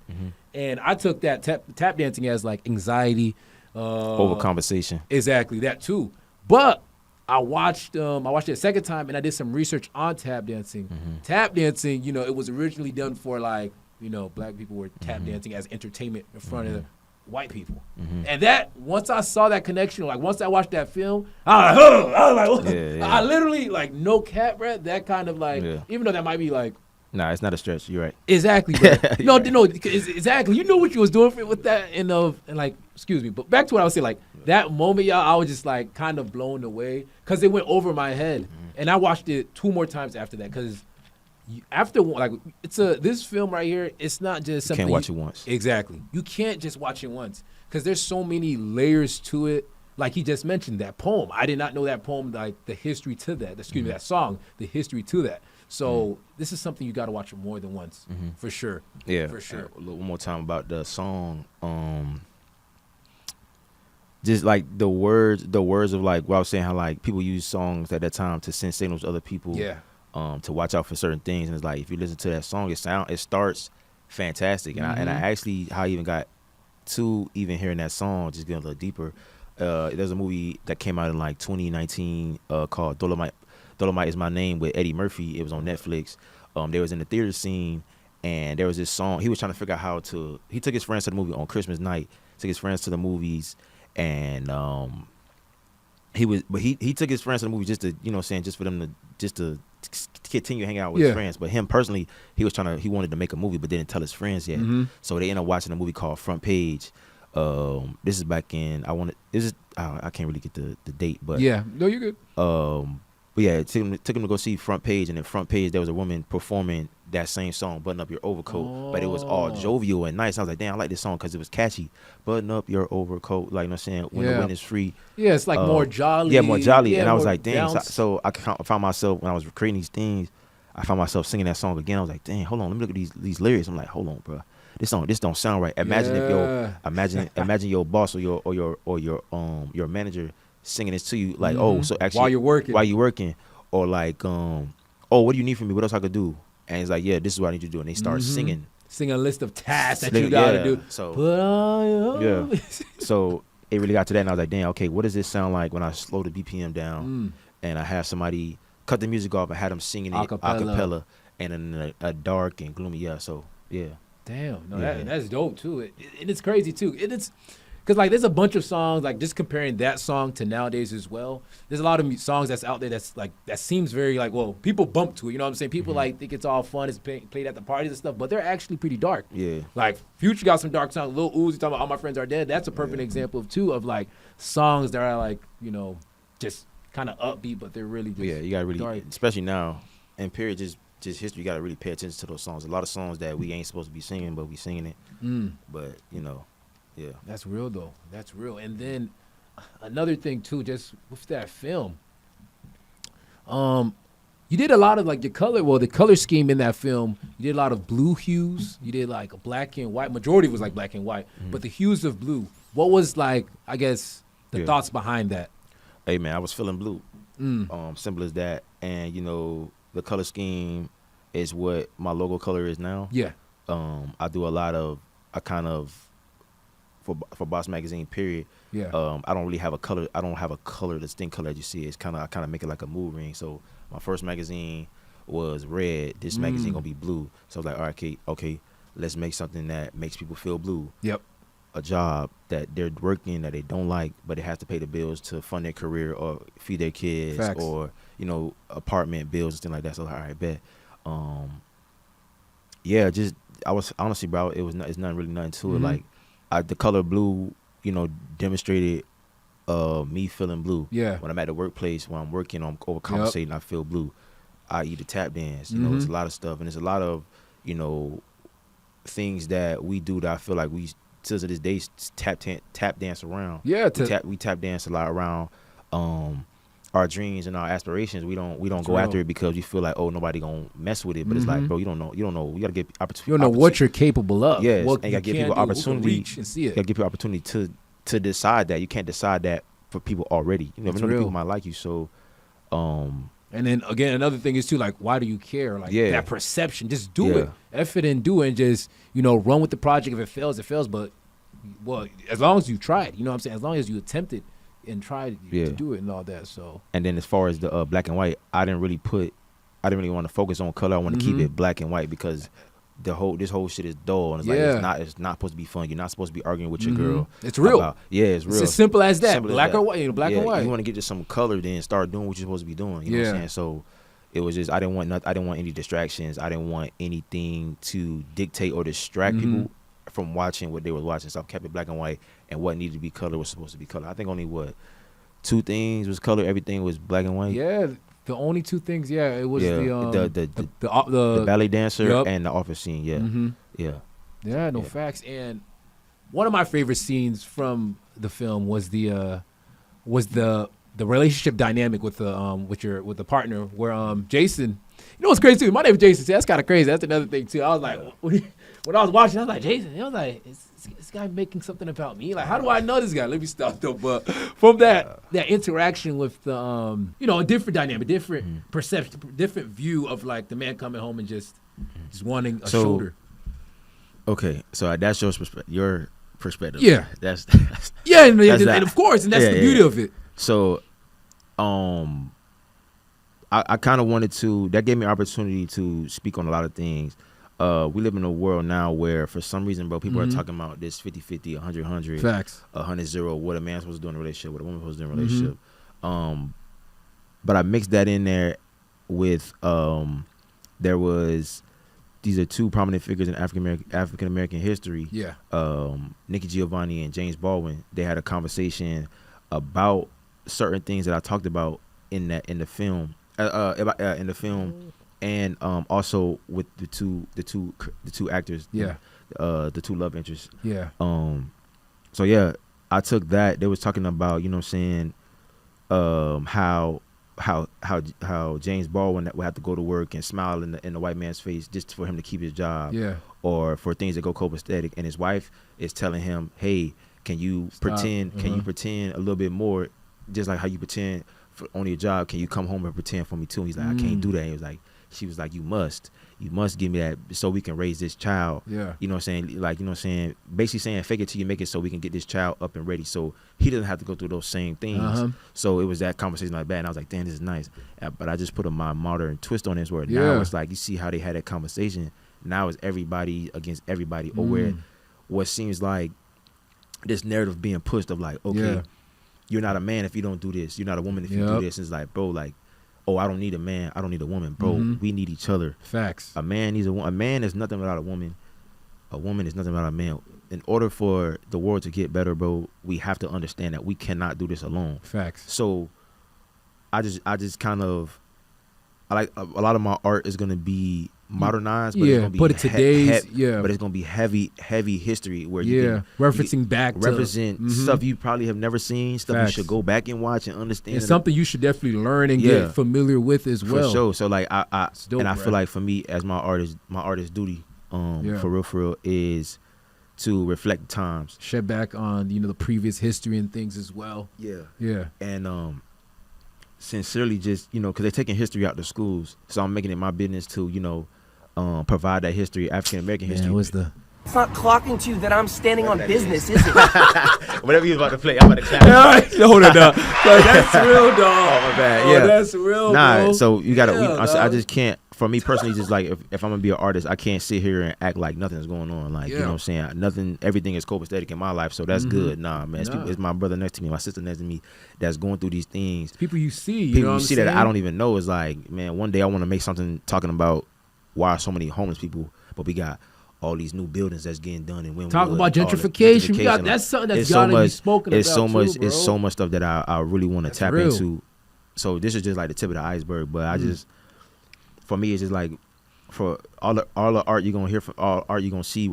A: And I took that tap dancing as like anxiety.
B: Over conversation.
A: Exactly, that too. But I watched it a second time and I did some research on tap dancing. Tap dancing, you know, it was originally done for like, you know, black people were tap dancing as entertainment in front of white people. And that, once I saw that connection, like once I watched that film, I was like, I literally, like, no cap, bro, that kind of like, even though that might be like,
B: nah, it's not a stretch. You're right.
A: Exactly, bro. No, exactly. You know what you was doing with that, and like, excuse me. But back to what I was saying, like that moment, y'all, I was just like kind of blown away because it went over my head, and I watched it 2 more times after that because after like this film right here, it's not just something
B: you can't watch it once.
A: Exactly. You can't just watch it once because there's so many layers to it. Like he just mentioned that poem. I did not know that poem, like the history to that. Excuse me, that song, the history to that. So this is something you got to watch more than once, for sure.
B: Yeah,
A: for sure.
B: A little more time about the song. Just like the words of like what I was saying, how like people use songs at that time to send signals to other people.
A: Yeah.
B: To watch out for certain things, and it's like if you listen to that song, it starts fantastic, and I actually how I even got to even hearing that song, just getting a little deeper. There's a movie that came out in like 2019 called Dolomite Is My Name with Eddie Murphy. It was on Netflix. They was in the theater scene, and there was this song. He was trying to figure out he took his friends to the movie on Christmas night. Took his friends to the movies, and he took his friends to the movie just to, you know, saying just for them to continue hanging out with his friends. But him personally, he wanted to make a movie, but didn't tell his friends yet. So they ended up watching a movie called Front Page. This is back in I can't really get the date, but
A: yeah, no, you're good.
B: But yeah, it took him to go see Front Page, and in Front Page there was a woman performing that same song, Button Up Your Overcoat, but it was all jovial and nice. I was like, damn, I like this song because it was catchy. Button up your overcoat, like, you know what I'm saying, when the wind is free.
A: Yeah, it's like more jolly.
B: Yeah, more jolly. And I was like, damn.
A: Bounce.
B: So I found myself, when I was creating these things, I found myself singing that song again. I was like, dang, hold on, let me look at these lyrics. I'm like, hold on, bro. This don't sound right. Imagine if imagine your boss or your manager singing this to you, like, oh, so actually while you're working, or like, oh, what do you need from me? What else I could do? And it's like, yeah, this is what I need you to do. And they start singing a list of tasks that you gotta do.
A: So put on your
B: so it really got to that, and I was like, damn, okay, what does this sound like when I slow the BPM down and I have somebody cut the music off and had them singing it a cappella and in a dark and gloomy.
A: Damn, that's dope too. And it's crazy too. It's because like there's a bunch of songs, like just comparing that song to nowadays as well. There's a lot of songs that's out there that's like that seems very like, well, people bump to it. You know what I'm saying? People like think it's all fun. It's played at the parties and stuff, but they're actually pretty dark.
B: Yeah.
A: Like Future got some dark songs. Lil Uzi talking about All My Friends Are Dead. That's a perfect example of like songs that are like, you know, just kind of upbeat, but they're really just
B: you gotta really
A: dark.
B: Especially now in period just history, you gotta really pay attention to those songs. A lot of songs that we ain't supposed to be singing, but we singing it. But you know, yeah, that's
A: real though. That's real. And then another thing too, just with that film, you did a lot of like the color scheme in that film. You did a lot of blue hues. You did like a black and white. Majority was like black and white, but the hues of blue. What was like, I guess, the thoughts behind that?
B: Hey man, I was feeling blue. Simple as that. And you know, the color scheme is what my logo color is now. Yeah. I do a lot of, for Boss Magazine, period. Yeah. I don't really have a color. I don't have a color, distinct color that you see. It's I kind of make it like a mood ring. So my first magazine was red. This magazine gonna be blue. So I was like, all right, okay, let's make something that makes people feel blue. Yep. A job that they're working that they don't like, but they have to pay the bills to fund their career or feed their kids. Facts. Or, you know, apartment bills and things like that. So all right, bet. Yeah, just I was honestly, bro, it's nothing to it. Like the color blue, you know, demonstrated me feeling blue. Yeah. When I'm at the workplace, when I'm working, I'm overcompensating, I feel blue. I eat a tap dance. You know, it's a lot of stuff, and it's a lot of, you know, things that we do that I feel like we to this day tap dance around. Yeah, we tap dance a lot around our dreams and our aspirations, we don't go
A: real.
B: after it because we feel like, oh, nobody gonna mess with it. But it's like, bro, you don't know. You gotta get opportunity.
A: You don't know what you're capable of.
B: Yes,
A: what
B: and you gotta give people opportunity.
A: Reach and see it.
B: You gotta give people opportunity to decide that. You can't decide that for people already. You never know, people might like you. So,
A: and then again, another thing is too, like, why do you care? Like that perception, just do it. F it and do it, and just run with the project. If it fails, it fails. But as long as you try it, you know what I'm saying. As long as you attempt it and try to do it and all that. So. And
B: then as far as the black and white, I didn't really want to focus on color. I want to keep it black and white because this whole shit is dull, and it's not supposed to be fun. You're not supposed to be arguing with your girl.
A: It's real.
B: It's real.
A: It's as simple as that. Black or white, black and white.
B: You want to get just some color, then start doing what you're supposed to be doing. You know what I'm saying? So it was just I didn't want any distractions. I didn't want anything to dictate or distract people from watching what they were watching. So I kept it black and white, and what needed to be color was supposed to be color. I think only 2 things was color. Everything was black and white.
A: Yeah. The only 2 things, it was
B: the ballet dancer and the office scene,
A: facts. And one of my favorite scenes from the film was the relationship dynamic with the partner, where Jason, what's crazy too? My name is Jason. See, that's kind of crazy. That's another thing too. I was like, when I was watching, I was like, Jason. I was like, is this guy making something about me? Like, how do I know this guy? Let me stop though. But from that interaction with the a different dynamic, different perception, different view of like the man coming home and just wanting a shoulder.
B: Okay, so that's your perspective.
A: Yeah,
B: that's
A: and of course, and that's the beauty of it.
B: So, I kind of wanted to. That gave me an opportunity to speak on a lot of things. We live in a world now where, for some reason, bro, people are talking about this 50-50, 100-100,
A: facts,
B: 100-0, what a man's supposed to do in a relationship, what a woman's supposed to do in a relationship. But I mixed that in there with these are 2 prominent figures in African American history.
A: Yeah.
B: Nikki Giovanni and James Baldwin. They had a conversation about certain things that I talked about in the film. And also with the two actors, the 2 love interests. So I took that. They was talking about, how James Baldwin would have to go to work and smile in the white man's face just for him to keep his job, or for things that go copacetic. And his wife is telling him, hey, can you pretend? Can you pretend a little bit more, just like how you pretend on your job? Can you come home and pretend for me too? And he's like, I can't do that. She was like, you must give me that so we can raise this child.
A: Yeah.
B: You know what I'm saying? Like, you know what I'm saying? Basically saying, fake it till you make it so we can get this child up and ready so he doesn't have to go through those same things. So it was that conversation like that. And I was like, damn, this is nice. But I just put my modern twist on this where now it's like, you see how they had that conversation. Now it's everybody against everybody. Or where what seems like this narrative being pushed of like, okay, you're not a man if you don't do this. You're not a woman if you do this. It's like, bro, like, oh, I don't need a man. I don't need a woman, bro. We need each other.
A: Facts.
B: A man needs a man is nothing without a woman. A woman is nothing without a man. In order for the world to get better, bro, we have to understand that we cannot do this alone.
A: Facts.
B: So, I just kind of, I like a lot of my art is gonna be modernized, but it's gonna be
A: but
B: it's gonna be heavy history where
A: referencing
B: stuff you probably have never seen, stuff you should go back and watch and understand.
A: It's something you should definitely learn and get familiar with as well.
B: For sure. So like I feel like for me as my artist duty, for real is to reflect times,
A: shed back on the previous history and things as well.
B: And sincerely just because they're taking history out the schools, so I'm making it my business to provide that history, African American history.
C: It's not clocking to you that I'm standing on business, is it?
B: Whatever you're about to play, I'm about to clap.
A: Hold it up. That's real, dog.
B: Oh, my bad.
A: That's real,
B: bro. So you gotta. I just can't. For me personally, just like if I'm gonna be an artist, I can't sit here and act like nothing's going on. Like you know what I'm saying. Nothing. Everything is copacetic in my life, so that's good. Nah, man. It's my brother next to me, my sister next to me, that's going through these things.
A: People you see.
B: People you see that I don't even know. Is like, man. One day I want to make something talking about why so many homeless people, but we got all these new buildings that's getting done and when
A: talk about gentrification. That's something that's gotta be spoken about.
B: It's so much stuff that I really want to tap into. So this is just like the tip of the iceberg. But I just, for me, it's just like for all the art you're gonna hear, from all art you're gonna see,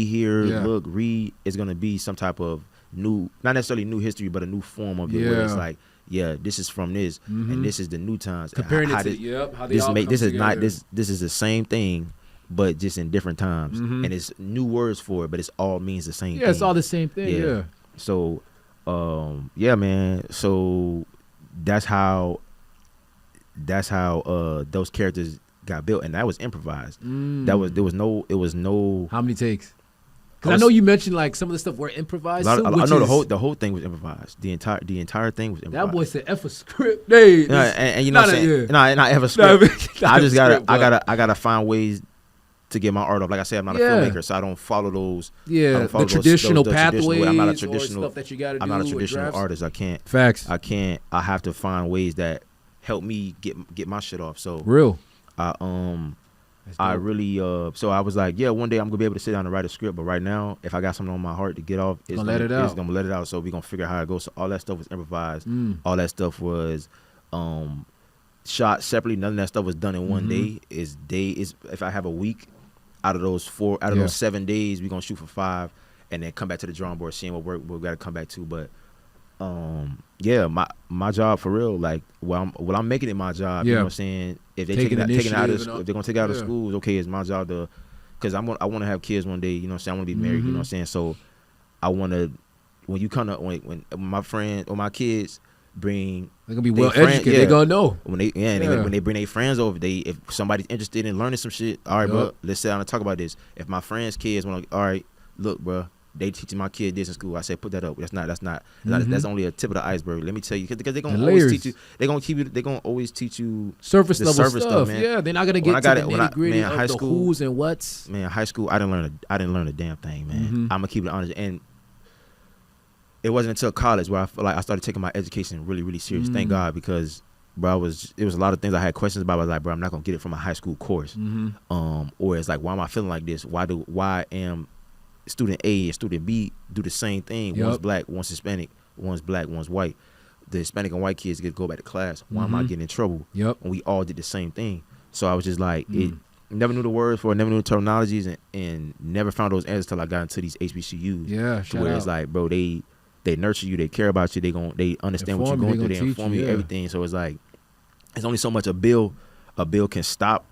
B: hear, look, read, is gonna be some type of not necessarily new history, but a new form of it. Where it's like, yeah, this is from this, and this is the new times.
A: Comparing it to how they all come
B: this is
A: together.
B: not this is the same thing, but just in different times, and it's new words for it, but it's all means the same thing.
A: Yeah, it's all the same thing. Yeah.
B: So, yeah, man. So that's how those characters got built, and that was improvised. There was no.
A: How many takes? Because I know you mentioned like some of the stuff were improvised.
B: I know the whole thing was improvised. The entire thing was improvised.
A: That boy said F a script. Hey,
B: and you know what I'm saying? Not F a script. I gotta find ways to get my art off. Like I said, I'm not a filmmaker, so I don't follow those.
A: Yeah, the traditional pathways.
B: I'm not a traditional.
A: Stuff that you gotta do.
B: I'm not a traditional artist. I can't.
A: Facts.
B: I can't. I have to find ways that help me get my shit off. So
A: real.
B: I really so I was like, yeah, one day I'm gonna be able to sit down and write a script, but right now, if I got something on my heart to get off, it's gonna let it out. So we're gonna figure out how it goes. So all that stuff was improvised. All that stuff was shot separately. None of that stuff was done in one day. If I have a week, out of those 7 days, we're gonna shoot for 5 and then come back to the drawing board, seeing what work we gotta come back to. But yeah, my job for real, like I'm making it my job. You know what I'm saying? If they taking it out of if they're gonna take it out of schools, okay, it's my job to, because I want to have kids one day. You know what I'm saying? I want to be married. You know what I'm saying? So I want to, when you come to when my friend or my kids bring,
A: they're gonna be well educated. They're gonna know
B: when they bring their friends over. If somebody's interested in learning some shit, all right, bro, let's sit down and talk about this. If my friends' kids want to, all right, look, bro, they teaching my kid this in school. I said, put that up. That's only a tip of the iceberg. Let me tell you, because they're gonna always teach you. They're gonna always teach you
A: surface level stuff, man. Yeah, they're not gonna get to the nitty gritty of
B: high
A: the
B: school,
A: who's and what's.
B: Man, high school, I didn't learn a damn thing, man. I'm gonna keep it honest. And it wasn't until college where I feel like I started taking my education really, really serious. Thank God, because bro, it was a lot of things I had questions about. I was like, bro, I'm not gonna get it from a high school course. Or it's like, why am I feeling like this? Why am student A and student B do the same thing? One's black, one's Hispanic, one's black, one's white. The Hispanic and white kids get to go back to class. Why am I getting in trouble? When we all did the same thing. So I was just like, never knew the words for it, never knew the terminologies, and never found those answers till I got into these HBCUs.
A: Yeah,
B: to where it's like, bro, they nurture you, they care about you, they understand what you're going through, they inform you everything. So it's like, it's only so much a bill can stop.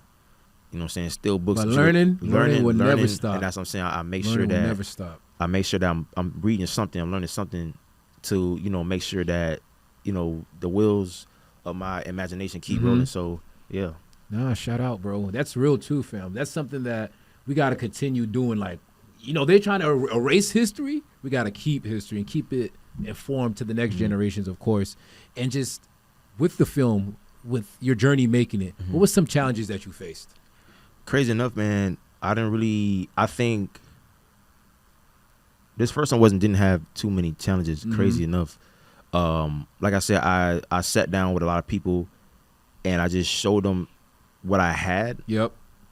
B: You know what I'm saying? Still books.
A: But learning will never stop.
B: And that's what I'm saying. I make sure that
A: never stop.
B: I make sure that I'm reading something, I'm learning something to, make sure that, the wheels of my imagination keep rolling. So yeah.
A: Nah, shout out, bro. That's real too, fam. That's something that we gotta continue doing. Like, they're trying to erase history. We gotta keep history and keep it informed to the next generations, of course. And just with the film, with your journey making it, what were some challenges that you faced?
B: Crazy enough, man, I think this first one didn't have too many challenges. Crazy enough. Like I said, I sat down with a lot of people and I just showed them what I had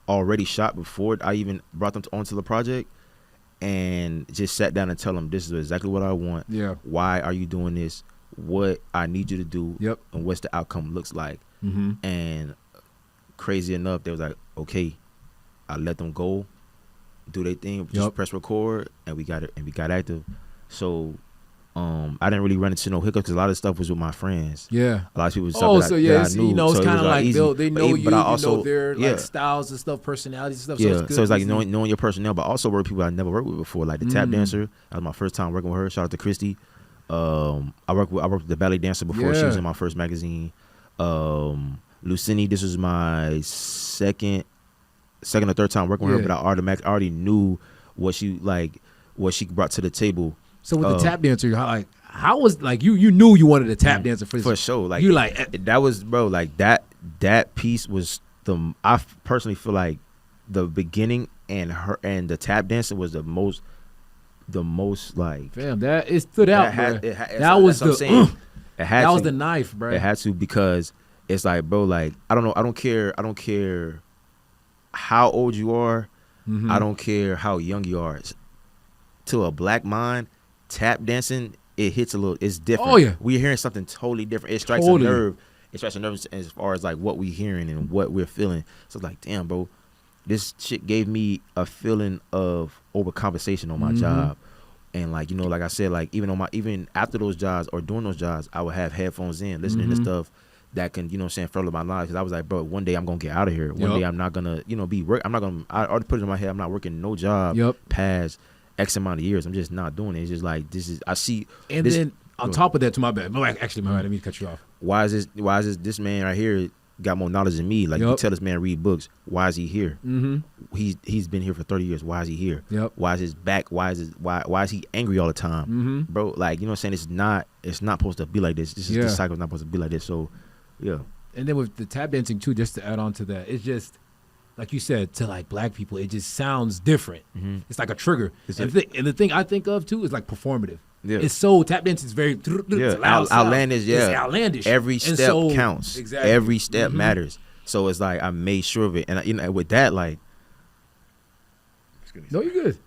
B: already shot before I even brought them onto the project, and just sat down and tell them, this is exactly what I want. Why are you doing this? What I need you to do, and what's the outcome looks like. And crazy enough, they was like, okay. I let them go, do their thing, just press record, and we got it, and we got active. So I didn't really run into no hiccups because a lot of stuff was with my friends. A lot of people.
A: That I knew. It's kind of like they know you, but I also, know their like styles and stuff, personalities and stuff. So
B: it's like knowing your personnel, but also work people I never worked with before, like the tap dancer. That was my first time working with her. Shout out to Christy. I worked with the ballet dancer before. She was in my first magazine. Lucini, this was my second or third time working with her, but I already knew what she brought to the table.
A: So with the tap dancer, how was like you knew you wanted a tap dancer
B: for sure? Like
A: you like
B: that was, bro. Like that piece was I personally feel like the beginning and the tap dancing was the most like,
A: fam, that it stood out. That was the knife, bro.
B: It had to, because it's like, bro, like I don't care how old you are. I don't care how young you are. To a black mind, tap dancing, it hits a little, it's different.
A: Oh yeah,
B: we're hearing something totally different. It strikes a nerve. It strikes a nerve as far as like what we're hearing and what we're feeling. So it's like, damn, bro, this shit gave me a feeling of overcompensation on my job, And like, you know, like I said, like even after those jobs or during those jobs, I would have headphones in, listening to stuff that can, you know what I'm saying, further my life. Because I was like, bro, one day I'm gonna get out of here. One day I'm not gonna, you know, I already put it in my head, I'm not working no job past X amount of years. I'm just not doing it. It's just like, I see.
A: And then on top of that, to my bad. No, actually, my bad. I didn't mean to cut you off.
B: Why is this man right here got more knowledge than me? Like, you tell this man read books. Why is he here? He's been here for 30 years. Why is he here? Why is his back? Why is he angry all the time? Bro, like, you know what I'm saying? It's not supposed to be like this. This cycle's not supposed to be like this. So, yeah. And
A: then with the tap dancing too, just to add on to that, it's just like you said, to like black people, it just sounds different. It's like a trigger. And the thing I think of too is like performative. It's so tap dancing is very
B: outlandish.
A: It's outlandish.
B: Every step counts.
A: Exactly.
B: Every step matters. So it's like I made sure of it, and you know, with that, like,
A: no, you're good.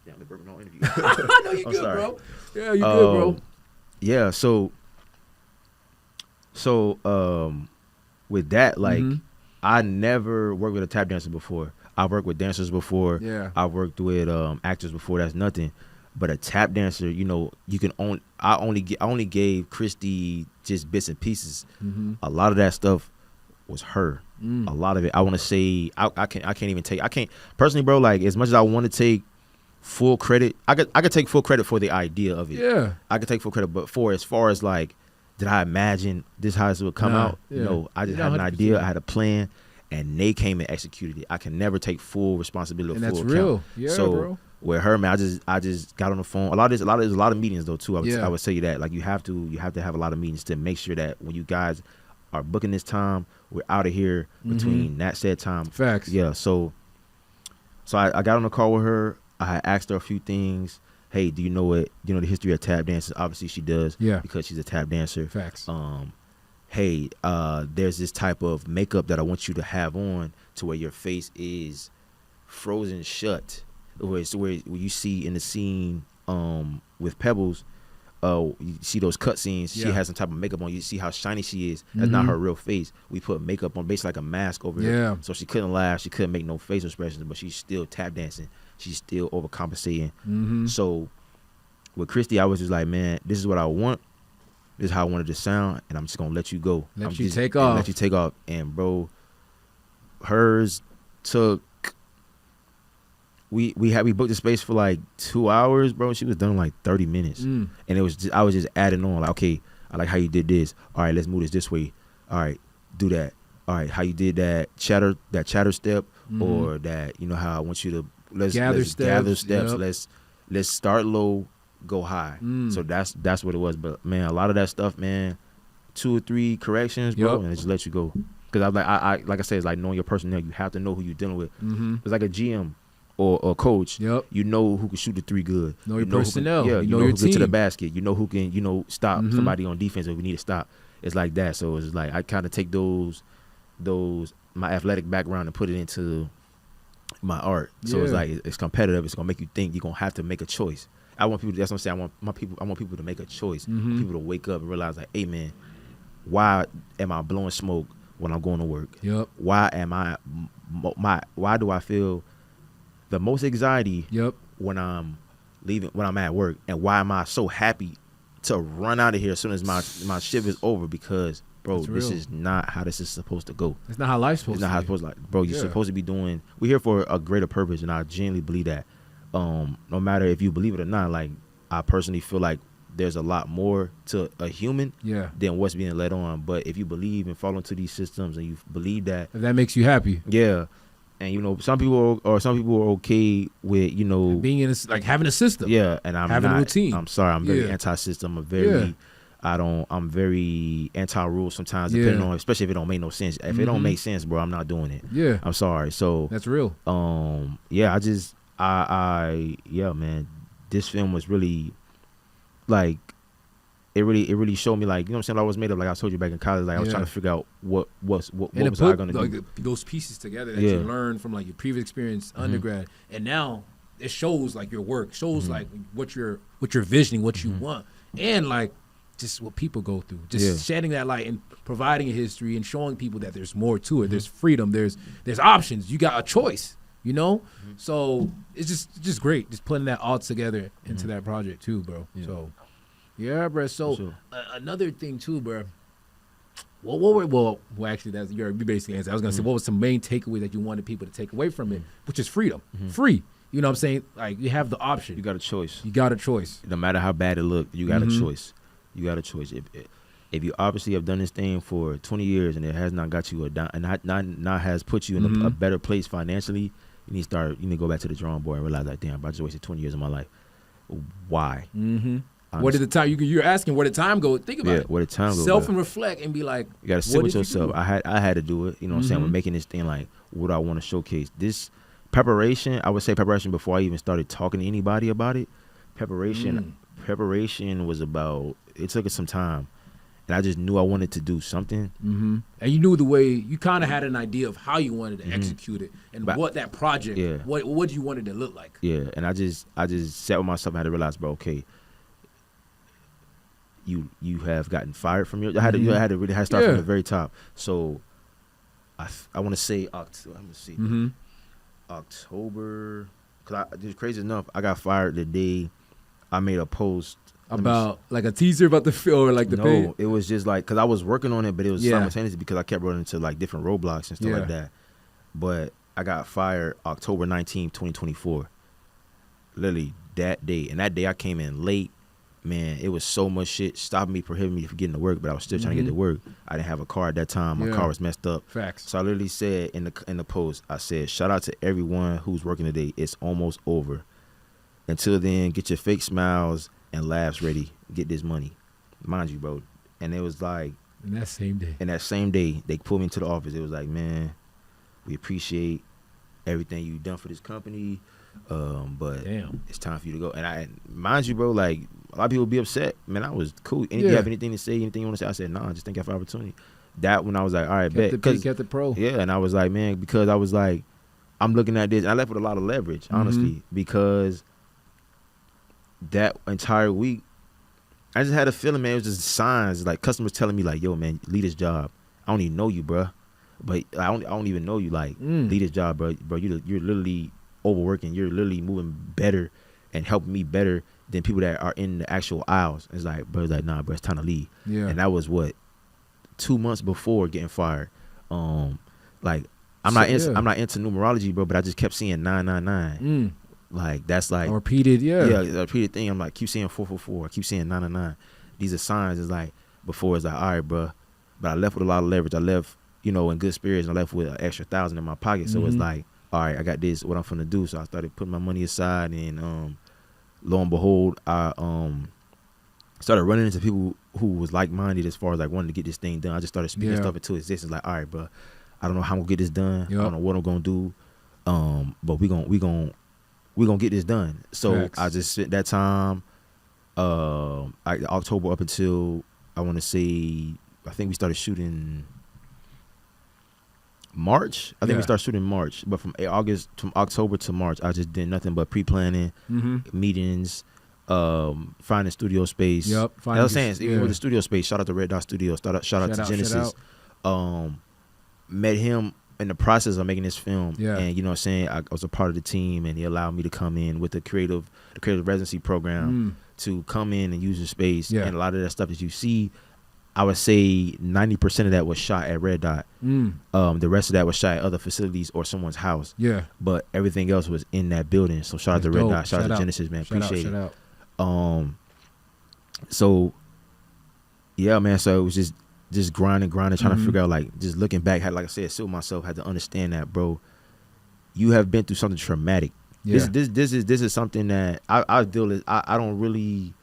B: Yeah, I'm the no interview.
A: No, you're good, bro. Yeah, you're good, bro.
B: Yeah, so with that, like, I never worked with a tap dancer before. I've worked with dancers before.
A: Yeah.
B: I've worked with actors before. That's nothing. But a tap dancer, you know, I only gave Christy just bits and pieces. A lot of that stuff was her. A lot of it, I want to say, I can't personally, bro. Like, as much as I want to take full credit, I could take full credit for the idea of it.
A: Yeah,
B: I could take full credit, but for as far as like, did I imagine this how this would come out? Yeah. No, I just had an idea. I had a plan, and they came and executed it. I can never take full responsibility.
A: And
B: full
A: that's real.
B: account.
A: Yeah,
B: so,
A: bro.
B: With her, man, I just got on the phone. There's a lot of meetings though too. I would tell you that, like, you have to have a lot of meetings to make sure that when you guys are booking this time, we're out of here between that said time.
A: Facts.
B: Yeah. So I got on the call with her. I had asked her a few things. Hey, do you know the history of tap dancers? Obviously she does. Yeah. Because she's a tap dancer.
A: Facts.
B: Hey, there's this type of makeup that I want you to have on to where your face is frozen shut. Where you see in the scene with Pebbles, you see those cut scenes. She has some type of makeup on. You see how shiny she is. That's not her real face. We put makeup on, basically like a mask over her. So she couldn't laugh. She couldn't make no facial expressions, but she's still tap dancing. She's still overcompensating. So with Christy, I was just like, man, this is what I want. This is how I wanted to sound, and I'm just gonna let you go.
A: Let you take off.
B: And bro, hers took. We booked the space for like 2 hours, bro. She was done in like 30 minutes, and I was just adding on. Like, okay, I like how you did this. All right, let's move this way. All right, do that. All right, how you did that chatter step, or that, you know, how I want you to let's gather steps. Yep. Let's start low, go high. So that's what it was. But man, a lot of that stuff, man, 2 or 3 corrections, bro, and just let you go. Because I like I said, it's like knowing your personnel. You have to know who you're dealing with. It's like a GM. Or coach, you know who can shoot the 3 good.
A: Your personnel.
B: You know
A: your
B: who
A: team.
B: Get to the basket. You know who can, you know, stop somebody on defense if we need to stop. It's like that. So it's like I kind of take those my athletic background and put it into my art. So it's like it's competitive. It's gonna make you think. You're gonna have to make a choice. I want people. That's what I'm saying. I want people to make a choice. People to wake up and realize, like, hey man, why am I blowing smoke when I'm going to work? Why do I feel the most anxiety when I'm leaving, when I'm at work, and why am I so happy to run out of here as soon as my shift is over? Because, bro, this is not how this is supposed to go.
A: It's not how life's supposed to be.
B: It's not how it's supposed to, like, bro, you're supposed to be doing, we're here for a greater purpose, and I genuinely believe that. No matter if you believe it or not, like, I personally feel like there's a lot more to a human than what's being led on. But if you believe and fall into these systems and you believe that,
A: if that makes you happy.
B: And, you know, some people are okay with, you know,
A: being in like having a system.
B: And I'm
A: having
B: not,
A: a routine.
B: I'm sorry, I'm very anti-system. I'm very anti-rule sometimes, depending on, especially if it don't make no sense. If it don't make sense, bro, I'm not doing it. I'm sorry. So
A: that's real.
B: Man, this film was really, like, it really showed me, like, you know what I'm saying, I was made up, like I told you back in college, like I was trying to figure out what was I gonna do.
A: Like, those pieces together that you learned from, like, your previous experience undergrad, and now it shows, like, your work shows like what you're visioning, what you want, and like just what people go through, just shedding that light and providing a history and showing people that there's more to it. There's freedom, there's options, you got a choice. You know, so it's just great, just putting that all together into that project too, bro.
B: Yeah.
A: So, yeah, bro. So
B: sure.
A: Another thing too, bro. Well, actually, that's your basically answer. I was gonna say, what was some main takeaway that you wanted people to take away from it, which is freedom, free. You know what I'm saying? Like you have the option.
B: You got a choice.
A: You got a choice.
B: No matter how bad it looked, you got a choice. You got a choice. If you obviously have done this thing for 20 years and it has not got you and not has put you in a better place financially, you need to go back to the drawing board and realize like, damn, I just wasted 20 years of my life. Why?
A: Where did the time you're asking where did time go? Think about it.
B: Where did time go?
A: Self and reflect and be like,
B: you gotta sit with yourself. I had to do it. You know what I'm saying? We're making this thing like, what do I want to showcase? This preparation, I would say preparation before I even started talking to anybody about it. Preparation was about, it took us some time. And I just knew I wanted to do something.
A: And you knew the way, you kind of had an idea of how you wanted to execute it and what that project, what you wanted to look like.
B: Yeah, and I just sat with myself and had to realize, bro, okay, you have gotten fired from your, I had to really start from the very top. So I want to say, October, because just crazy enough, I got fired the day I made a post.
A: About like a teaser about the film or like the page?
B: No, it was just like, because I was working on it, but it was simultaneous because I kept running into like different roadblocks and stuff like that. But I got fired October 19th, 2024. Literally that day. And that day I came in late. Man, it was so much shit stopping me, prohibiting me from getting to work, but I was still trying to get to work. I didn't have a car at that time. My car was messed up.
A: Facts.
B: So I literally said in the post, I said, shout out to everyone who's working today. It's almost over. Until then, get your fake smiles and laughs ready. Get this money. Mind you, bro. And it was like,
A: in that same day,
B: they pulled me into the office. It was like, man, we appreciate everything you've done for this company. But it's time for you to go. And mind you, bro, like a lot of people be upset. Man, I was cool. You have anything to say, anything you want to say? I said, nah, just thank you for the opportunity. That when I was like, all right, bet.
A: Kept it pro.
B: Yeah, and I was like, man, because I was like, I'm looking at this. And I left with a lot of leverage, honestly, because that entire week, I just had a feeling, man, it was just signs, like customers telling me like, yo, man, lead this job. I don't even know you, bro. But I don't even know you. Like, lead this job, bro. Bro, you're literally overworking. You're literally moving better and helping me better than people that are in the actual aisles. It's like, bro, it's like, nah, bro, it's time to leave. Yeah. And that was what, 2 months before getting fired. Like, I'm not into numerology, bro, but I just kept seeing 999. Like, that's like
A: a repeated,
B: a repeated thing. I'm like, keep seeing 444, I keep seeing 999. These are signs. It's like, before it's like, all right, bro. But I left with a lot of leverage. I left, in good spirits, and I left with an extra 1,000 in my pocket. So it's like, all right, I got this, what I'm finna do. So I started putting my money aside, and lo and behold, I started running into people who was like-minded as far as like wanting to get this thing done. I just started speaking stuff into existence. Like, all right, bro, I don't know how I'm gonna get this done. I don't know what I'm gonna do. But we gonna get this done. So I just spent that time, October up until, I want to say, I think we started shooting March. I think we started shooting March, but from October to March, I just did nothing but pre-planning, meetings, finding studio space. I was saying, even with the studio space, shout out to Red Dot Studio, shout out to Genesis. Met him in the process of making this film, and you know what I'm saying, I was a part of the team, and he allowed me to come in with the creative residency program to come in and use the space, and a lot of that stuff that you see, I would say 90% of that was shot at Red Dot. The rest of that was shot at other facilities or someone's house. But everything else was in that building. So shout out to Red Dot, shout out to Genesis, man, appreciate it. So yeah, man. So it was just grinding, trying to figure out, like, just looking back, like I said, sit with myself, had to understand that, bro, you have been through something traumatic. This is something that I deal with. I don't really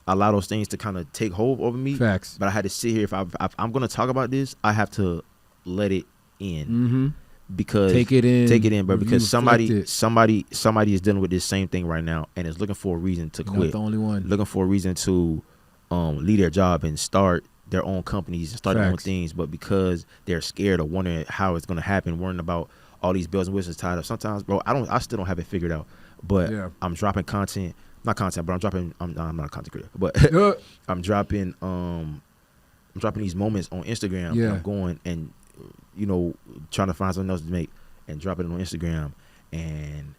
B: allow those things to kind of take hold over me.
A: Facts. But
B: I had to sit here. If I'm going to talk about this, I have to let it in. Because take it in, bro. Because somebody is dealing with this same thing right now and is looking for a reason to quit.
A: Not the only one.
B: Looking for a reason to leave their job and start their own companies and start their own things, but because they're scared or wondering how it's going to happen, worrying about all these bells and whistles tied up. Sometimes, bro, I still don't have it figured out, but I'm dropping content, but I'm not a content creator, but I'm dropping these moments on Instagram. And I'm going and trying to find something else to make and dropping it on Instagram, and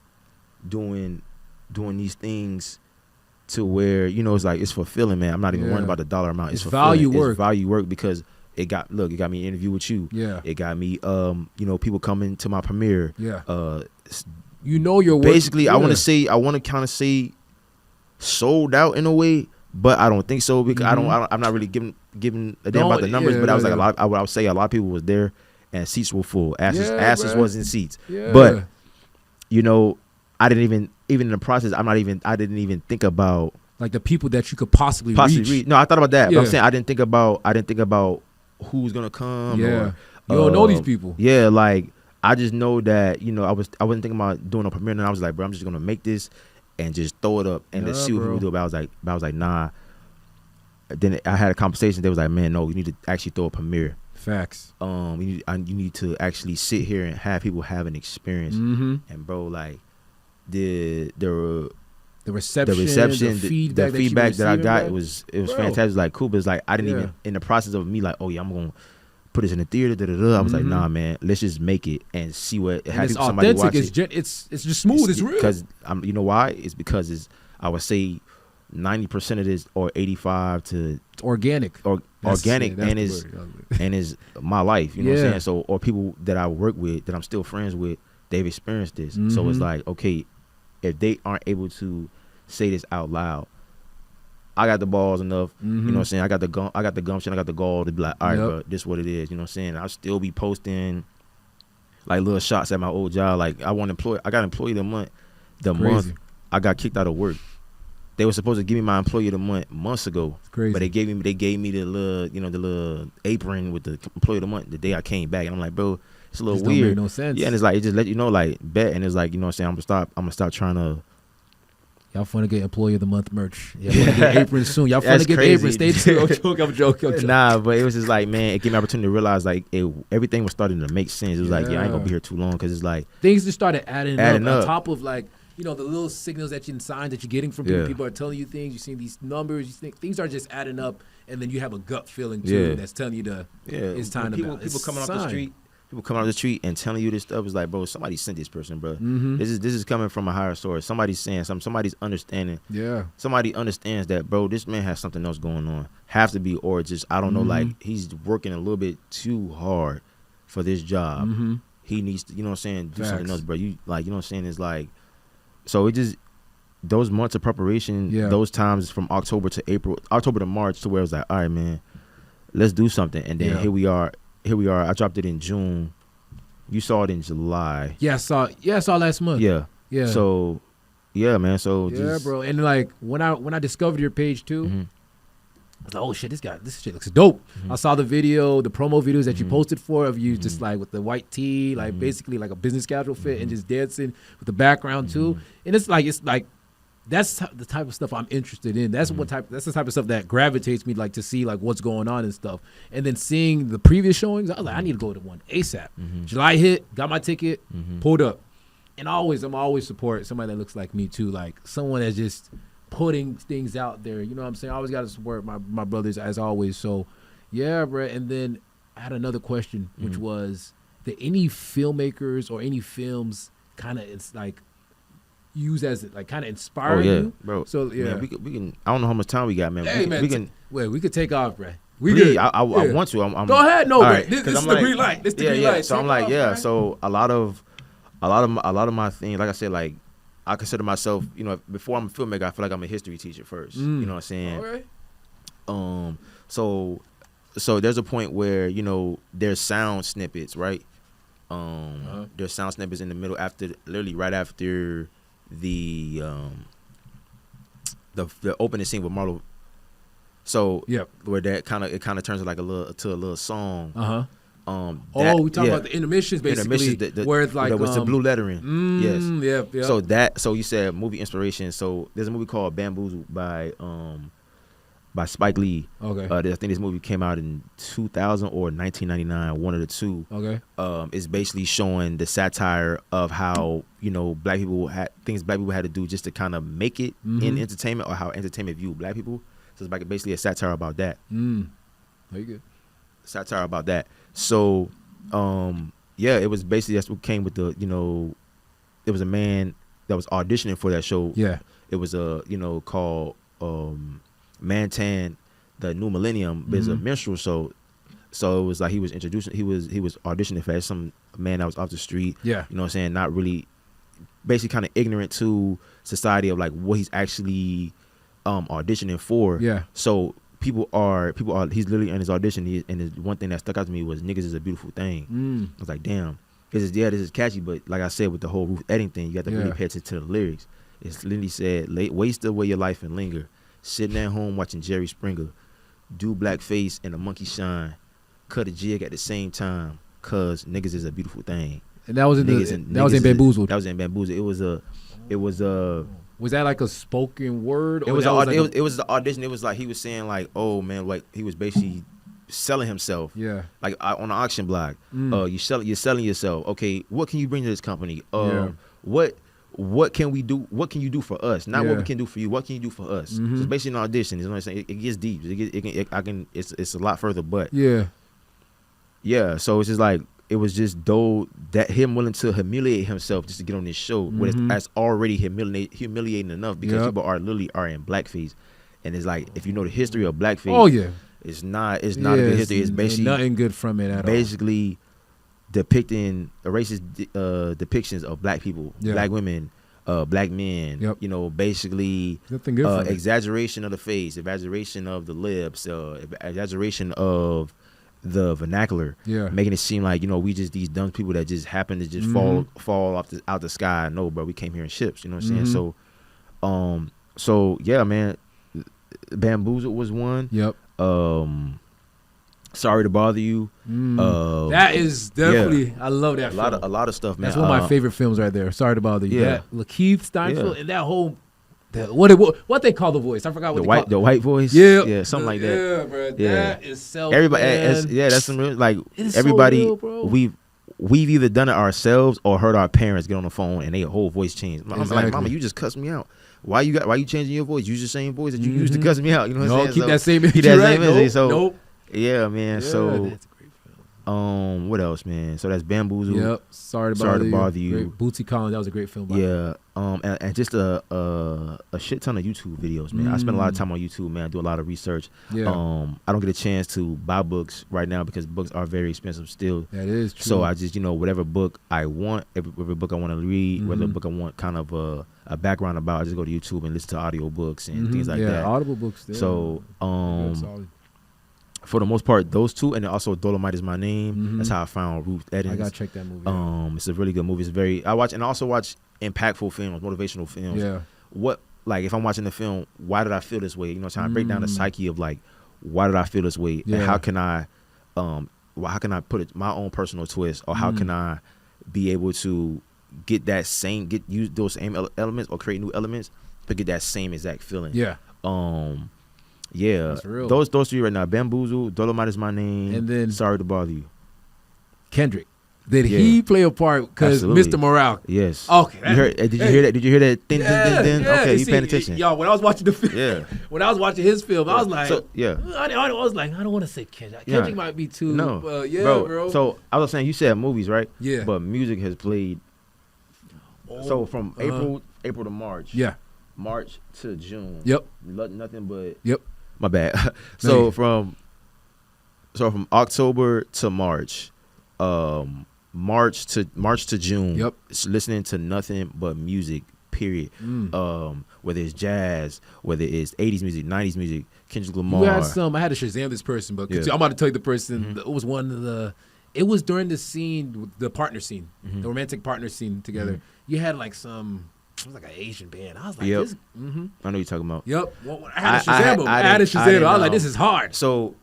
B: doing these things to where, you know, it's like, it's fulfilling, man. I'm not even worrying about the dollar amount. It's
A: value work.
B: It's value work because it got me an interview with you.
A: Yeah.
B: It got me, you know, people coming to my premiere.
A: Yeah. You know your work.
B: Basically, I want to kind of say sold out in a way, but I don't think so because I'm not really giving a damn about the numbers. But I was like, I would say a lot of people was there and seats were full. Asses wasn't seats.
A: Yeah.
B: But, you know, I didn't even in the process, I didn't even think about
A: like the people that you could possibly reach.
B: No, I thought about that.
A: Yeah.
B: But I'm saying I didn't think about who's gonna come.
A: Yeah.
B: Or,
A: You don't know these people.
B: Yeah, like I just know that, you know, I wasn't thinking about doing a premiere, and I was like, bro, I'm just gonna make this and just throw it up and let's see what people do. But I was like, nah. Then I had a conversation. They was like, man, no, you need to actually throw a premiere.
A: Facts.
B: You need to actually sit here and have people have an experience. And bro, like the reception, the feedback that I got, it was fantastic. Like cool, but it's like I didn't even in the process of me like, oh yeah, I'm gonna put this in the theater. I was like, nah, man, let's just make it and see what.
A: And it's authentic. It's just smooth. It's real.
B: Because you know why? It's because I would say 90% of this or 85 to
A: it's organic.
B: Organic and is my life. You know what I'm saying? So or people that I work with that I'm still friends with, they've experienced this. So it's like, okay, if they aren't able to say this out loud, I got the balls enough. You know what I'm saying? I got the gumption, I got the gall to be like, all right, bro, this what it is. You know what I'm saying? I'll still be posting like little shots at my old job. Like I got employee the month I got kicked out of work. They were supposed to give me my employee of the month months ago.
A: It's crazy.
B: But they gave me the little apron with the employee of the month the day I came back. And I'm like, bro, it's a little weird.
A: Don't make no sense.
B: Yeah, and it's like, it just let you know, like, bet. And it's like, you know what I'm saying? I'm gonna stop trying to.
A: Y'all finna get employee of the month merch. Y'all finna get aprons soon. Y'all finna get the aprons. Stay tuned. I'm joking.
B: Nah, but it was just like, man, it gave me an opportunity to realize like everything was starting to make sense. It was like, yeah, I ain't gonna be here too long because it's like
A: things just started adding up on top of like, you know, the little signals and signs that you're getting from people. People are telling you things. You're seeing these numbers. You think things are just adding up, and then you have a gut feeling too that's telling you it's time to balance.
B: People coming off the street. People coming off the street and telling you this stuff is like, bro, somebody sent this person, bro. This is coming from a higher source. Somebody's saying something. Somebody's understanding. Yeah. Somebody understands that, bro, this man has something else going on. Have to be, or just, I don't know, like he's working a little bit too hard for this job. He needs to, you know what I'm saying, do something else, bro. You know what I'm saying? It's like, so it just, those months of preparation, those times from October to March to where it was like, all right, man, let's do something. And then here we are. I dropped it in June. You saw it in July.
A: Yeah, I saw last month.
B: Yeah. So, yeah, man. So
A: bro. And like when I discovered your page too, I was like, oh shit, this shit looks dope. I saw the promo videos that you posted of you just like with the white tee, like basically like a business casual fit and just dancing with the background too. And it's like that's the type of stuff I'm interested in. That's that's the type of stuff that gravitates me, like to see like what's going on and stuff. And then seeing the previous showings, I was like, I need to go to one ASAP. July hit, got my ticket, pulled up. And I'm always support somebody that looks like me too, like someone that's just putting things out there. You know what I'm saying? I always got to support my brothers as always. So yeah, bro. And then I had another question, which was, that any filmmakers or any films kind of, it's like, use as like kind of inspire you,
B: bro.
A: So yeah,
B: man, we can. I don't know how much time we got, man.
A: Hey, we can take off, bro. We
B: please,
A: good.
B: I want to. I'm
A: go ahead, no,
B: right,
A: this is the green light. This is the green light.
B: So I'm like, yeah. So a lot of my things, like I said, like I consider myself, you know, before I'm a filmmaker, I feel like I'm a history teacher first. You know what I'm saying? All right. So there's a point where, you know, there's sound snippets, right? There's sound snippets in the middle literally right after the opening scene with Marlo. So where that kind of turns like a little song.
A: We talking about the intermissions basically, where it's like
B: with the blue lettering. Yes.
A: Yeah.
B: So you said movie inspiration. So there's a movie called Bamboozled by Spike Lee. Okay. I think this movie came out in 2000 or 1999, one of the two. Okay. It's basically showing the satire of how, you know, black people had to do just to kind of make it in entertainment, or how entertainment viewed black people. So it's like basically a satire about that.
A: Very good.
B: Satire about that. So, it was basically, that's what came with the, you know, was a man that was auditioning for that show.
A: Yeah.
B: It was called Mantan, the New Millennium. But it's a minstrel show. So it was like he was auditioning for some man that was off the street.
A: Yeah.
B: You know what I'm saying? Not really, basically kind of ignorant to society of like what he's actually auditioning for.
A: Yeah.
B: So people are he's literally in his audition, and the one thing that stuck out to me was niggas is a beautiful thing. I was like, damn. Because this is catchy, but like I said, with the whole Ruth Edding thing, you got to really pay attention to the lyrics. It's literally said, waste away your life and linger, sitting at home watching Jerry Springer, do blackface and a monkey shine, cut a jig at the same time, cause niggas is a beautiful thing.
A: And that was in Bamboozled.
B: That was in Bamboozled. It was
A: Was that like a spoken word?
B: It was the audition. It was like he was saying like, oh man, like he was basically selling himself.
A: Yeah.
B: Like on an auction block. You're selling yourself. Okay, what can you bring to this company? What can we do? What can you do for us? Not what we can do for you. What can you do for us? So it's basically an audition. You know what I'm saying? It gets deep. It's a lot further, but yeah. So it's just like it was just that him willing to humiliate himself just to get on this show. That's already humiliating enough because people are in blackface, and it's like if you know the history of blackface, it's not a good history. It's basically
A: nothing good from it at all.
B: Basically depicting racist depictions of black people, black women, black men. You know, basically
A: nothing good
B: exaggeration of the face, exaggeration of the lips, exaggeration of the vernacular, making it seem like, you know, we just these dumb people that just happen to just fall out the sky. No, bro, we came here in ships. You know what I'm saying? So yeah, man. Bamboozled was one.
A: Yep.
B: Sorry to Bother You.
A: That is definitely I love that.
B: A lot of stuff, man.
A: That's one of my favorite films right there. Sorry to Bother You.
B: Yeah.
A: Lakeith Stanfield and that whole. What they call the voice? I forgot what
B: the white voice.
A: Yeah,
B: something like that.
A: Yeah, bro. That is self.
B: Everybody, that's some real, like everybody.
A: So real,
B: we've either done it ourselves or heard our parents get on the phone and their whole voice changed.
A: Exactly.
B: I'm like, Mama, you just cussed me out. Why you changing your voice? Use the same voice that you used to cuss me out. You know what I'm saying?
A: Keep that same energy.
B: Nope. Yeah, man.
A: Yeah,
B: so
A: that's a great film.
B: what else, man? So that's Bamboozled.
A: Yep. Sorry to Bother You. Bootsy Collins, that was a great film.
B: And just a shit ton of YouTube videos, man. I spend a lot of time on YouTube, man. I do a lot of research. I don't get a chance to buy books right now because books are very expensive still.
A: That is true.
B: So I just, whatever book I want, every book I want to read, whether book I want kind of a background about, I just go to YouTube and listen to audio books and things like that.
A: Audible books. There.
B: So for the most part, those two, and then also Dolomite Is My Name. That's how I found Ruth Eddings.
A: I gotta check that movie.
B: It's a really good movie. I also watch impactful films, motivational films.
A: Yeah.
B: What, like, if I'm watching the film, why did I feel this way? Trying to break down the psyche of like, why did I feel this way, and how can I put it my own personal twist, or how can I be able to get those same elements or create new elements to get that same exact feeling. That's real. Those three right now: Bamboozled, Dolomite Is My Name,
A: and then
B: Sorry to Bother You.
A: Kendrick. Did he play a part? Because Mr. Morale.
B: Yes.
A: Okay.
B: Did you hear that? Did you hear that? Okay, you paying attention?
A: Y'all, when I was watching the film, when I was watching his film, I was like, I was like, I don't want to say Kendrick. Kendrick might be too.
B: No,
A: bro.
B: So I was saying, you said movies, right?
A: Yeah.
B: But music has played. So from April to March.
A: Yeah.
B: March to June.
A: Yep.
B: Nothing but.
A: Yep.
B: My bad. So from October to March, March to June.
A: Yep.
B: Listening to nothing but music. Period. Whether it's jazz, whether it's 80s music, 90s music, Kendrick Lamar.
A: You had some. I had to Shazam this person, but I'm about to tell you the person. It was one of the. It was during the scene, the partner scene, the romantic partner scene together. You had like some. It was like an Asian band. I was like, this.
B: I know what you're talking about.
A: Yep. Well, I had to Shazam him. I had to Shazam him. I was like, this is hard.
B: So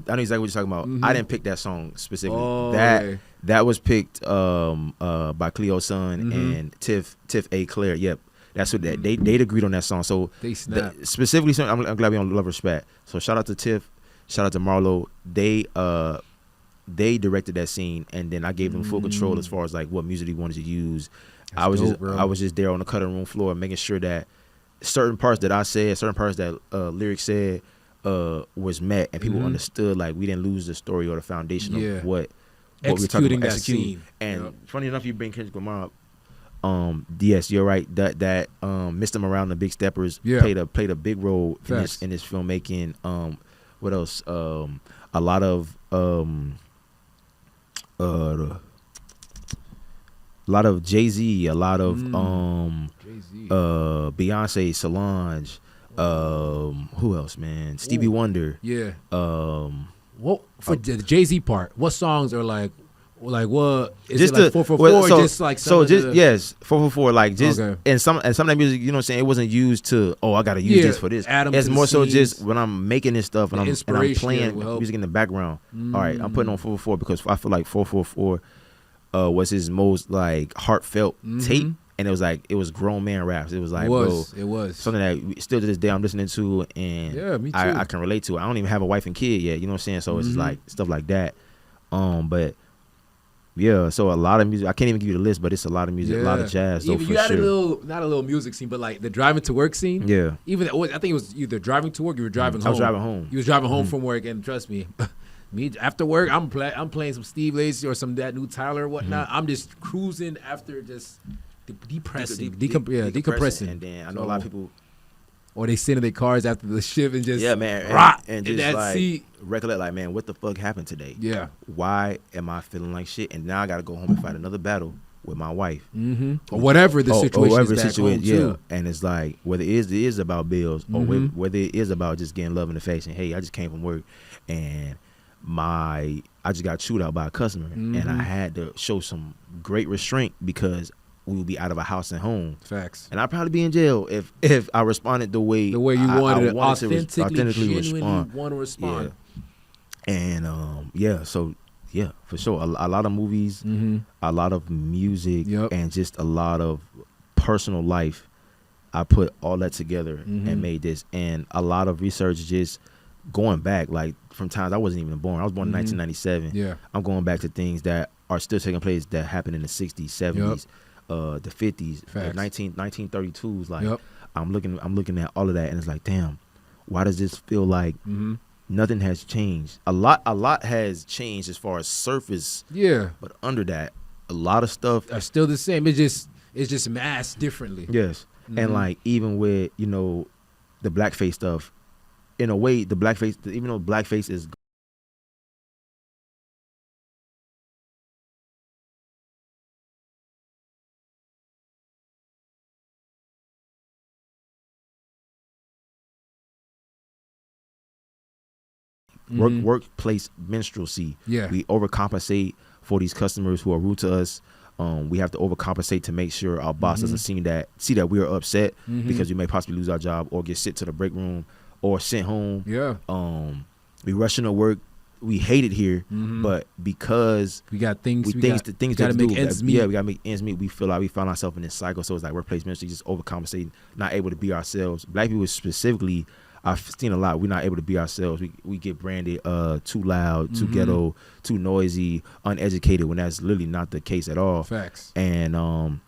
B: I know exactly what you're talking about. I didn't pick that song specifically. That was picked by Cleo Sun and Tiff A. Claire. Yep. That's what they'd agreed on that song. So
A: they snapped.
B: Specifically, I'm glad we on Love Respect. So shout out to Tiff, shout out to Marlo. They directed that scene, and then I gave them full control as far as like what music he wanted to use. I was just there on the cutting room floor, making sure that certain parts that I said, certain parts that lyrics said, was met, and people understood. Like we didn't lose the story or the foundation of what what we were talking about,
A: that scene.
B: And funny enough, you bring Kendrick Lamar up. Yes, you're right. That Mr. Morale and the Big Steppers played a big role in this filmmaking. What else? A lot of Jay-Z, a lot of Beyonce, Solange, who else, man? Stevie Wonder.
A: Yeah. What for the Jay-Z part? What songs are like what is just it like 444 just like
B: so just yes 444 like just and some of that music, you know what I'm saying, it wasn't used to I gotta use this for this. It's more so just when I'm making this stuff and I'm playing music in the background. All right, I'm putting on 444 because I feel like 444 was his most like heartfelt tape, and it was grown man raps. It was like
A: it was
B: something that still to this day I'm listening to, and
A: me too.
B: I can relate to. I don't even have a wife and kid yet, you know what I'm saying? So it's just like stuff like that. But yeah, so a lot of music. I can't even give you the list, but it's a lot of music, a lot of jazz. So
A: you had not a little music scene, but like the driving to work scene.
B: Yeah.
A: Even I think it was either driving to work, or you were driving home.
B: I was driving home.
A: You was driving home from work, and trust me, after work, I'm playing some Steve Lacy or some that new Tyler or whatnot. I'm just cruising after just decompressing.
B: And then I know a lot of people.
A: Or they sit in their cars after the shift and just
B: rock and just
A: that
B: like
A: seat.
B: Recollect like, man, what the fuck happened today?
A: Yeah.
B: Why am I feeling like shit? And now I got to go home and fight another battle with my wife.
A: Or whatever the situation is back home too.
B: And it's like whether it is about bills or whether it is about just getting love in the face and hey, I just came from work and I just got chewed out by a customer and I had to show some great restraint because we would be out of a house and home.
A: Facts.
B: And I'd probably be in jail if I responded the way
A: you wanted to
B: authentically respond.
A: Want to respond.
B: Yeah. And so for sure, a lot of movies, a lot of music, and just a lot of personal life. I put all that together and made this, and a lot of research just going back, like from times I wasn't even born. I was born in 1997.
A: Yeah,
B: I'm going back to things that are still taking place that happened in the 60s, 70s. The 50s, 1932s. Like I'm looking at all of that, and it's like, damn, why does this feel like nothing has changed? A lot has changed as far as surface.
A: Yeah,
B: but under that, a lot of stuff
A: are still the same. It's just masked differently.
B: Yes, and like even with the blackface stuff, in a way, the blackface, even though blackface is workplace minstrelsy.
A: Yeah,
B: we overcompensate for these customers who are rude to us. We have to overcompensate to make sure our boss doesn't see that we are upset because we may possibly lose our job or get sent to the break room or sent home.
A: Yeah.
B: We rush into work. We hate it here, but because
A: we got things,
B: we gotta
A: make ends meet.
B: Yeah, we gotta make ends meet. We feel like we found ourselves in this cycle. So it's like workplace ministry, just overcompensating, not able to be ourselves. Black people specifically, I've seen a lot. We're not able to be ourselves. We get branded too loud, too ghetto, too noisy, uneducated, when that's literally not the case at all.
A: Facts.
B: And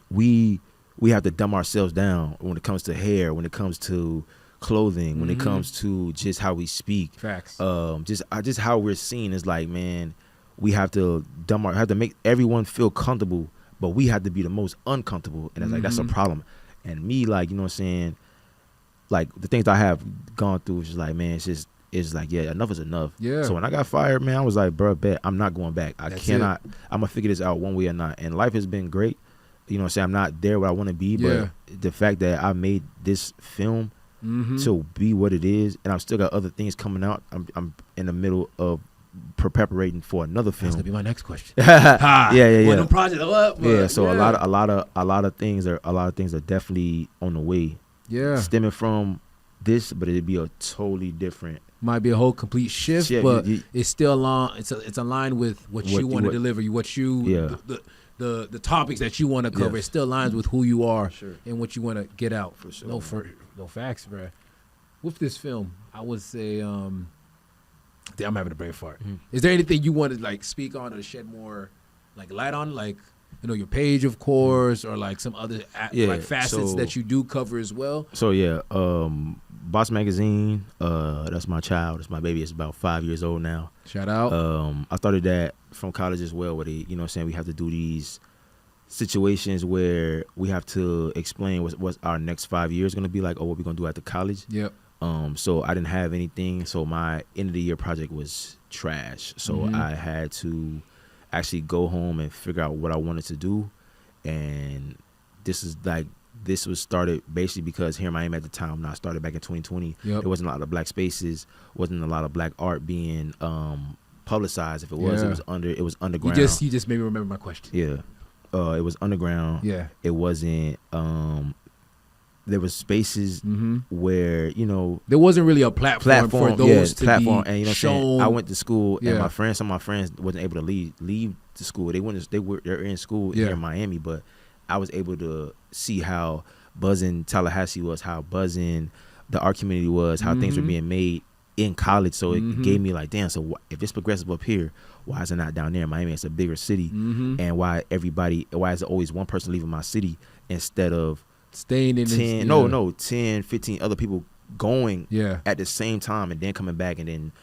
B: we have to dumb ourselves down when it comes to hair, when it comes to clothing, when it comes to just how we speak.
A: Facts.
B: Just how we're seen is like, man, we have to have to make everyone feel comfortable, but we have to be the most uncomfortable, and it's like that's a problem. And me, like, you know what I'm saying, like the things I have gone through is just like, man, it's like, yeah, enough is enough.
A: Yeah.
B: So when I got fired, man, I was like, bro, bet I'm not going back. I'm gonna figure this out one way or not. And life has been great. You know what I'm saying? I'm not there where I want to be, but the fact that I made this film to be what it is, and I've still got other things coming out. I'm in the middle of preparing for another film.
A: That's gonna be my next question.
B: Yeah.
A: Project up.
B: Yeah. So a lot of things are definitely on the way.
A: Yeah.
B: Stemming from this, but it'd be a totally different.
A: Might be a whole complete shift, but it's still along. It's aligned with what you want to deliver. The topics that you want to cover. It still aligns with who you are and what you want to get out.
B: For sure.
A: No facts, bro. With this film, I would say, I'm having a brain fart. Is there anything you want to like speak on or shed more like light on? Like your page, of course, or like some other like facets
B: so,
A: that you do cover as well?
B: So Boss Magazine, that's my child, that's my baby. It's about 5 years old now.
A: Shout out.
B: I started that from college as well, where they, we have to do these situations where we have to explain what's our next 5 years going to be like, or what we're going to do after college.
A: Yep.
B: So I didn't have anything, so my end of the year project was trash. So I had to actually go home and figure out what I wanted to do. And this was started basically because here in Miami at the time, when I started back in 2020, there wasn't a lot of black spaces, wasn't a lot of black art being publicized. If it was, it was underground.
A: You just made me remember my question.
B: Yeah. It was underground.
A: Yeah.
B: It wasn't there was spaces where,
A: there wasn't really a platform for those to be
B: and
A: shown.
B: I went to school and some of my friends wasn't able to leave the school. They're in school here in Miami, but I was able to see how buzzing Tallahassee was, how buzzing the art community was, how things were being made in college. So it gave me like, damn, so if it's progressive up here, why is it not down there in Miami? It's a bigger city. And why is it always one person leaving my city instead of
A: staying in
B: 10, 15 other people going
A: at
B: the same time and then coming back and then,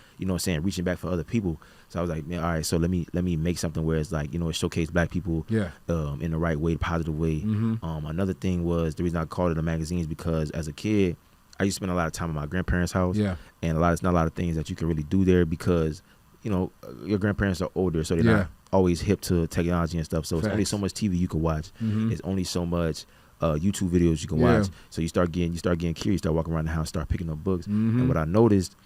B: reaching back for other people. So I was like, man, all right, so let me make something where it's like, it showcase black people in the right way, positive way. Another thing was, the reason I called it a magazine is because as a kid, I used to spend a lot of time at my grandparents' house. Yeah. And it's not a lot of things that you can really do there because, your grandparents are older, so they're not always hip to technology and stuff. So it's only so much TV you can watch. It's only so much YouTube videos you can watch. So you start getting curious, you start walking around the house, start picking up books. And what I noticed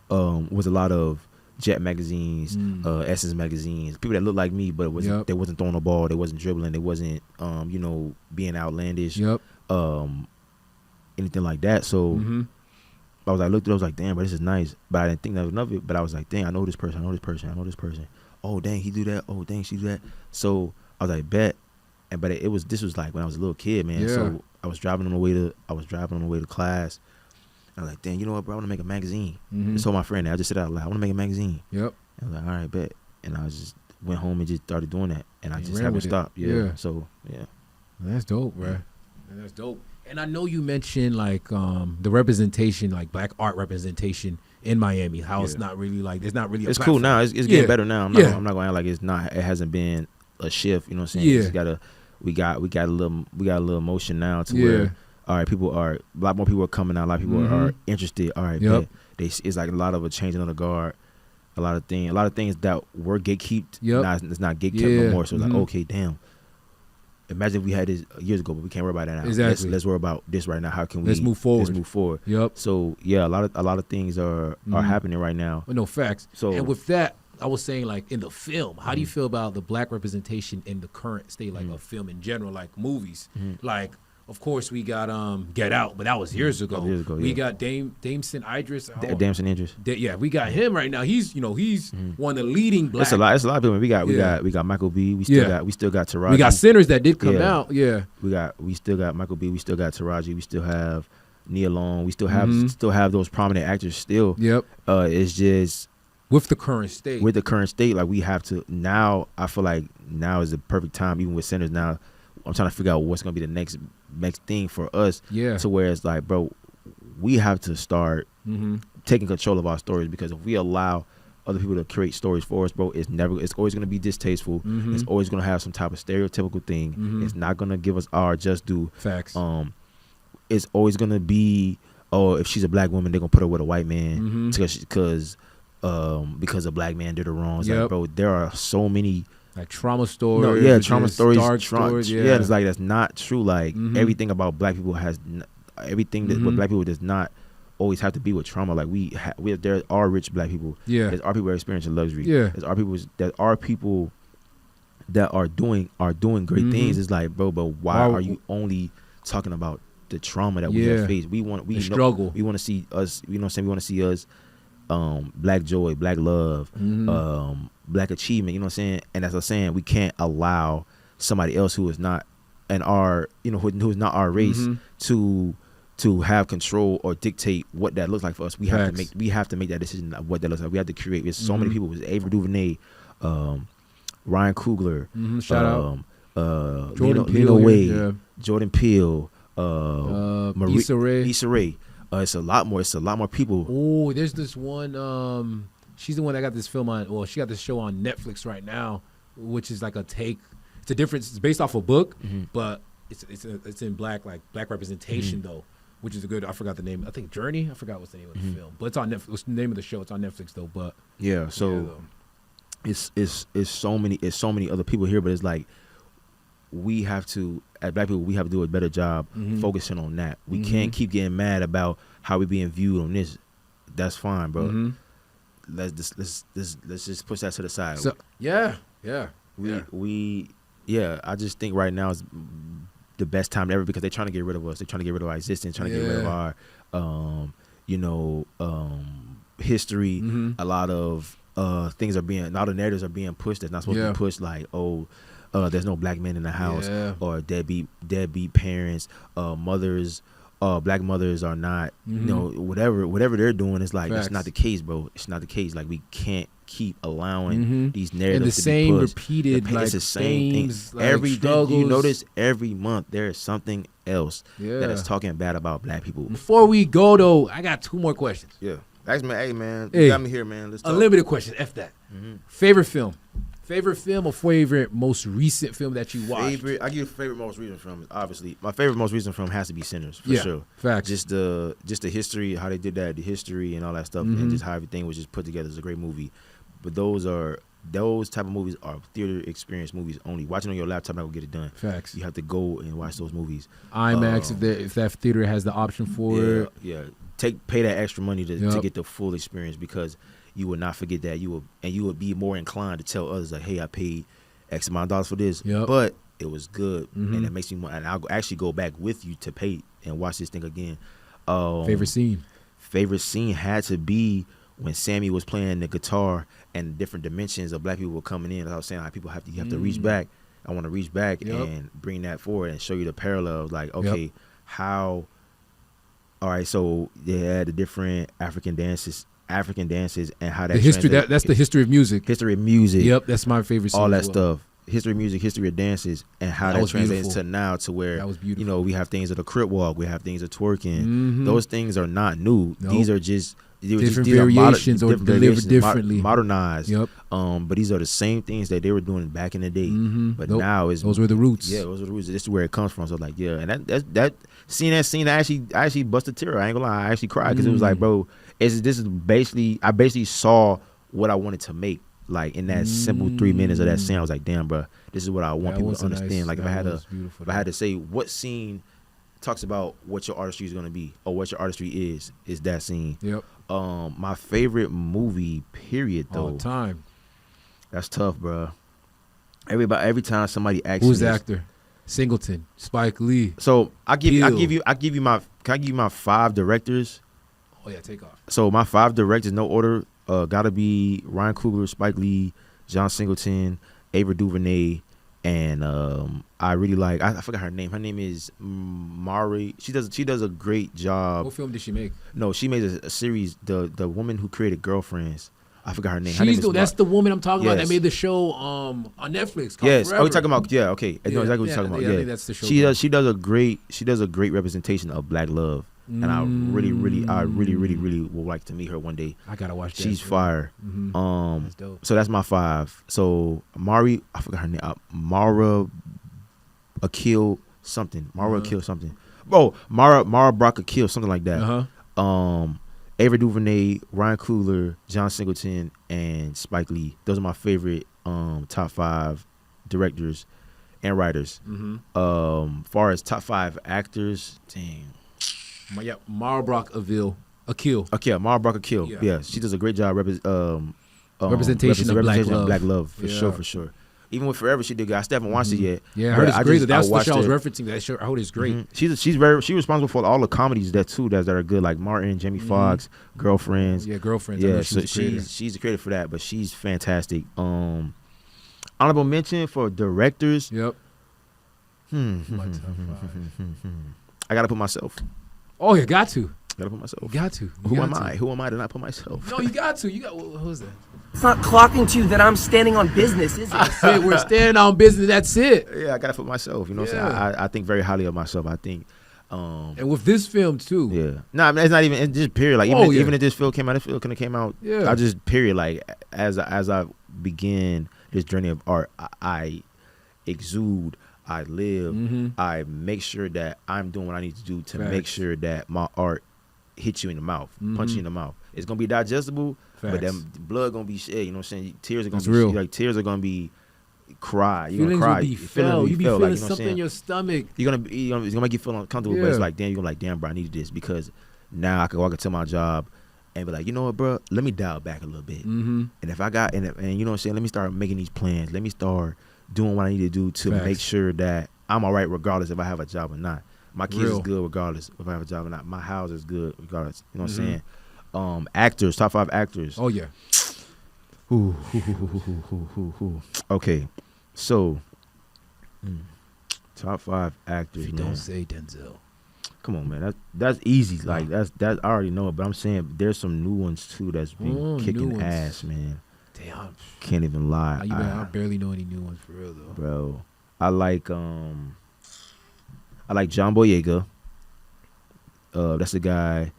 B: was a lot of Jet magazines, Essence magazines, people that looked like me, but they wasn't throwing the ball, they wasn't dribbling, they wasn't being outlandish, anything like that. So I looked at it, I was like, damn, but this is nice. But I didn't think that was enough of it. But I was like, dang, I know this person. Oh, dang, he do that. Oh, dang, she do that. So I was like, bet. But this was like when I was a little kid, man. So I was driving on the way to class. I was like, damn, you know what, bro? I want to make a magazine. I told my friend that. I just said out loud, I want to make a magazine. Yep. And I was like, all right, bet. And I just went home and just started doing that. And I just haven't stopped. Yeah. So, yeah.
A: That's dope, bro. That's dope. And I know you mentioned like the representation, like black art representation in Miami. How it's not really like there's not really. It's
B: cool now. It's getting better now. I'm not going to act like it's not. It hasn't been a shift. You know what I'm saying? Yeah. We got a little motion now to where all right, a lot more people are coming out. A lot of people are interested. All right, it's like a lot of a changing of the guard. A lot of things that were gatekept. It's not gatekept no more. So it's like, okay, damn. Imagine if we had this years ago, but we can't worry about that now.
A: Exactly.
B: Let's worry about this right now. How can we?
A: Let's move forward.
B: Yep. So yeah, a lot of things are happening right now.
A: Well, no facts. So and with that, I was saying like in the film, how do you feel about the black representation in the current state, like of film in general, like movies, like. Of course, we got Get Out, but that was years ago. We got Damson Idris.
B: Damson Idris.
A: We got him right now. He's one of the leading black.
B: It's a lot of people. We got Michael B. We still got Taraji.
A: We got Sinners that did come out. Yeah.
B: We still got Michael B. We still got Taraji. We still have Nia Long. We still have those prominent actors still. Yep. It's just
A: with the current state.
B: Like we have to now. I feel like now is the perfect time, even with Sinners now. I'm trying to figure out what's gonna be the next thing for us. Yeah. To where it's like, bro, we have to start taking control of our stories, because if we allow other people to create stories for us, bro, it's always gonna be distasteful. It's always gonna have some type of stereotypical thing. It's not gonna give us our just due.
A: Facts.
B: It's always gonna be, if she's a black woman, they're gonna put her with a white man because a black man did her wrong. It's like, bro, there are so many.
A: Like trauma stories.
B: Trauma stories.
A: Dark stories.
B: It's like that's not true. Like everything about black people has everything that what black people does not always have to be with trauma. Like there are rich black people. Yeah. There are people that are experiencing luxury. Yeah. There are people that are doing great things. It's like, bro, but why are you only talking about the trauma that we have faced? We struggle. We want to see us. You know what I'm saying? We want to see us. Black joy, black love, black achievement, you know what I'm saying? And as I'm saying, we can't allow somebody else who is not who is not our race to have control or dictate what that looks like for us. We have to make that decision of what that looks like. We have to create. There's so many people. There's Ava DuVernay, Ryan Coogler,
A: Shout out.
B: Jordan Peele, Wade, Jordan Peele,
A: Issa Rae.
B: Issa Rae. It's a lot more. It's a lot more people.
A: Oh, there's this one. She's the one that got this film on. Well, she got this show on Netflix right now, which is like a take. It's a different. It's based off a book, but it's in black representation though, which is a good. I forgot the name. I think Journey. I forgot what's the name of the film, but it's on Netflix. What's the name of the show? It's on Netflix though. But
B: yeah, so it's so many other people here, but it's like we have to, as black people, we have to do a better job focusing on that. We can't keep getting mad about how we being viewed on this. That's fine, bro. Let's just push that to the side.
A: So, yeah.
B: I just think right now is the best time ever because they're trying to get rid of us. They're trying to get rid of our existence, trying to get rid of our, history. A lot of things are being, a lot of narratives are being pushed that's not supposed to be pushed. Like, there's no black men in the house, or deadbeat parents, mothers. Black mothers are not, whatever they're doing is like that's not the case, bro. It's not the case. Like we can't keep allowing these narratives to be pushed. Repeated,
A: like,
B: it's the same thing.
A: Like
B: every day, you notice every month there is something else that is talking bad about black people.
A: Before we go though, I got 2 more questions.
B: Yeah, ask me, hey man, you got me here, man. Let's talk.
A: Unlimited questions. F that. Favorite film or favorite most recent film that you watched?
B: I give you favorite most recent film. Obviously, my favorite most recent film has to be Sinners for sure.
A: Facts.
B: Just the history, how they did that, the history and all that stuff, and just how everything was just put together. It's a great movie. But those type of movies are theater experience movies only. Watching on your laptop not gonna get it done.
A: Facts.
B: You have to go and watch those movies.
A: IMAX if that theater has the option for it.
B: Yeah. Pay that extra money to get the full experience because you will not forget that. You will be more inclined to tell others like, hey, I paid X amount of dollars for this, but it was good, and it makes me want. And I'll actually go back with you to pay and watch this thing again.
A: Favorite scene?
B: Favorite scene had to be when Sammy was playing the guitar and different dimensions of black people were coming in. As I was saying, like, you have to reach back. I want to reach back and bring that forward and show you the parallels. Like, okay, how? All right, so they had the different African dances and how that
A: the history that's the history of music. Yep, that's my favorite scene.
B: All that stuff. History of music, history of dances, and how that translates to now to where
A: that was beautiful.
B: We have things of the crip walk, we have things of twerking. Those things are not new. Nope. These are just
A: different variations or delivered differently,
B: modernized. But these are the same things that they were doing back in the day. But now those
A: were the roots.
B: Yeah, those are the roots. This is where it comes from. So like, and that scene, I actually busted a tear. I ain't gonna lie, I actually cried because it was like, bro, this is basically I basically saw what I wanted to make. Like in that simple 3 minutes of that scene, I was like, damn, bro, this is what I want people to understand. Like if I had to say what scene talks about what your artistry is gonna be or what your artistry is that scene.
A: Yep.
B: My favorite movie, period, though.
A: All time.
B: That's tough, bro. Every time somebody asks
A: who's the actor? Singleton, Spike Lee.
B: So I give you my 5 directors.
A: Oh yeah, take off.
B: So my 5 directors, no order. Gotta be Ryan Coogler, Spike Lee, John Singleton, Ava DuVernay, and I really like. I forgot her name. Her name is Mari. She does a great job.
A: What film did she make?
B: No, she made a series. The woman who created Girlfriends. I forgot her name.
A: That's the woman I'm talking about that made the show on Netflix.
B: Yes.
A: Forever.
B: Are we talking about? Yeah. Okay. I know exactly what you're talking about. Yeah.
A: I think that's the show.
B: She does a great representation of black love. And I really would like to meet her one day.
A: I gotta watch that.
B: She's fire.
A: That's dope.
B: So that's my 5. So Mari, I forgot her name. Mara Akil something. Akil something. Oh, Mara Brock Akil, something like that. Ava DuVernay, Ryan Coogler, John Singleton, and Spike Lee. Those are my favorite top 5 directors and writers. Far as top 5 actors, dang.
A: Mara Brock Akil.
B: Mara Brock Akil. Yeah, she does a great job
A: representation of
B: black love for sure. Even with Forever, she did good. I still haven't watched it yet.
A: Yeah, I heard it's great. That's the show I was referencing. That show, I heard it's great.
B: She's responsible for all the comedies that are good, like Martin, Jamie Foxx, Girlfriends.
A: Yeah, Girlfriends.
B: Yeah, so she's the creator for that, but she's fantastic. Honorable mention for directors.
A: Yep.
B: I gotta put myself.
A: Oh, you got to.
B: Gotta put myself.
A: You got to.
B: Who am I to not put myself?
A: No, you got to. You got. Who's that?
C: It's not clocking to you that I'm standing on business, is it?
A: That's it. We're standing on business. That's it.
B: Yeah, I got it for myself. You know what I'm saying? I think very highly of myself. I think.
A: And with this film too.
B: Yeah. No, I mean, it's not even. It's just period. Like even if this film came out, this film could have came out.
A: Yeah.
B: I just period. Like as I begin this journey of art, I exude. I live. I make sure that I'm doing what I need to do to make sure that my art hits you in the mouth, punch you in the mouth. It's gonna be digestible, but then blood gonna be shed. You know what I'm saying? Tears are gonna be
A: real.
B: Like tears are gonna be cry. You're
A: Feelings
B: gonna cry.
A: will be
B: Feelings
A: felt.
B: will
A: You be
B: felt,
A: feeling
B: like, you know
A: something in your stomach.
B: It's gonna make you feel uncomfortable, but it's like damn, you're gonna like damn, bro, I needed this because now I can walk into my job and be like, you know what, bro, let me dial back a little bit. And if I got and you know what I'm saying, let me start making these plans. Let me start doing what I need to do to make sure that I'm all right regardless if I have a job or not. My kids is good regardless if I have a job or not. My house is good regardless. You know what I'm saying? Actors, top 5 actors.
A: Oh yeah.
B: Okay, so top 5 actors.
A: If you
B: man.
A: don't say Denzel.
B: Come on, man. That's easy. Like that I already know it, but I'm saying there's some new ones too that's been kicking ass, man.
A: Damn.
B: Can't even lie.
A: I barely know any new ones for real though.
B: Bro, I like John Boyega. That's the guy.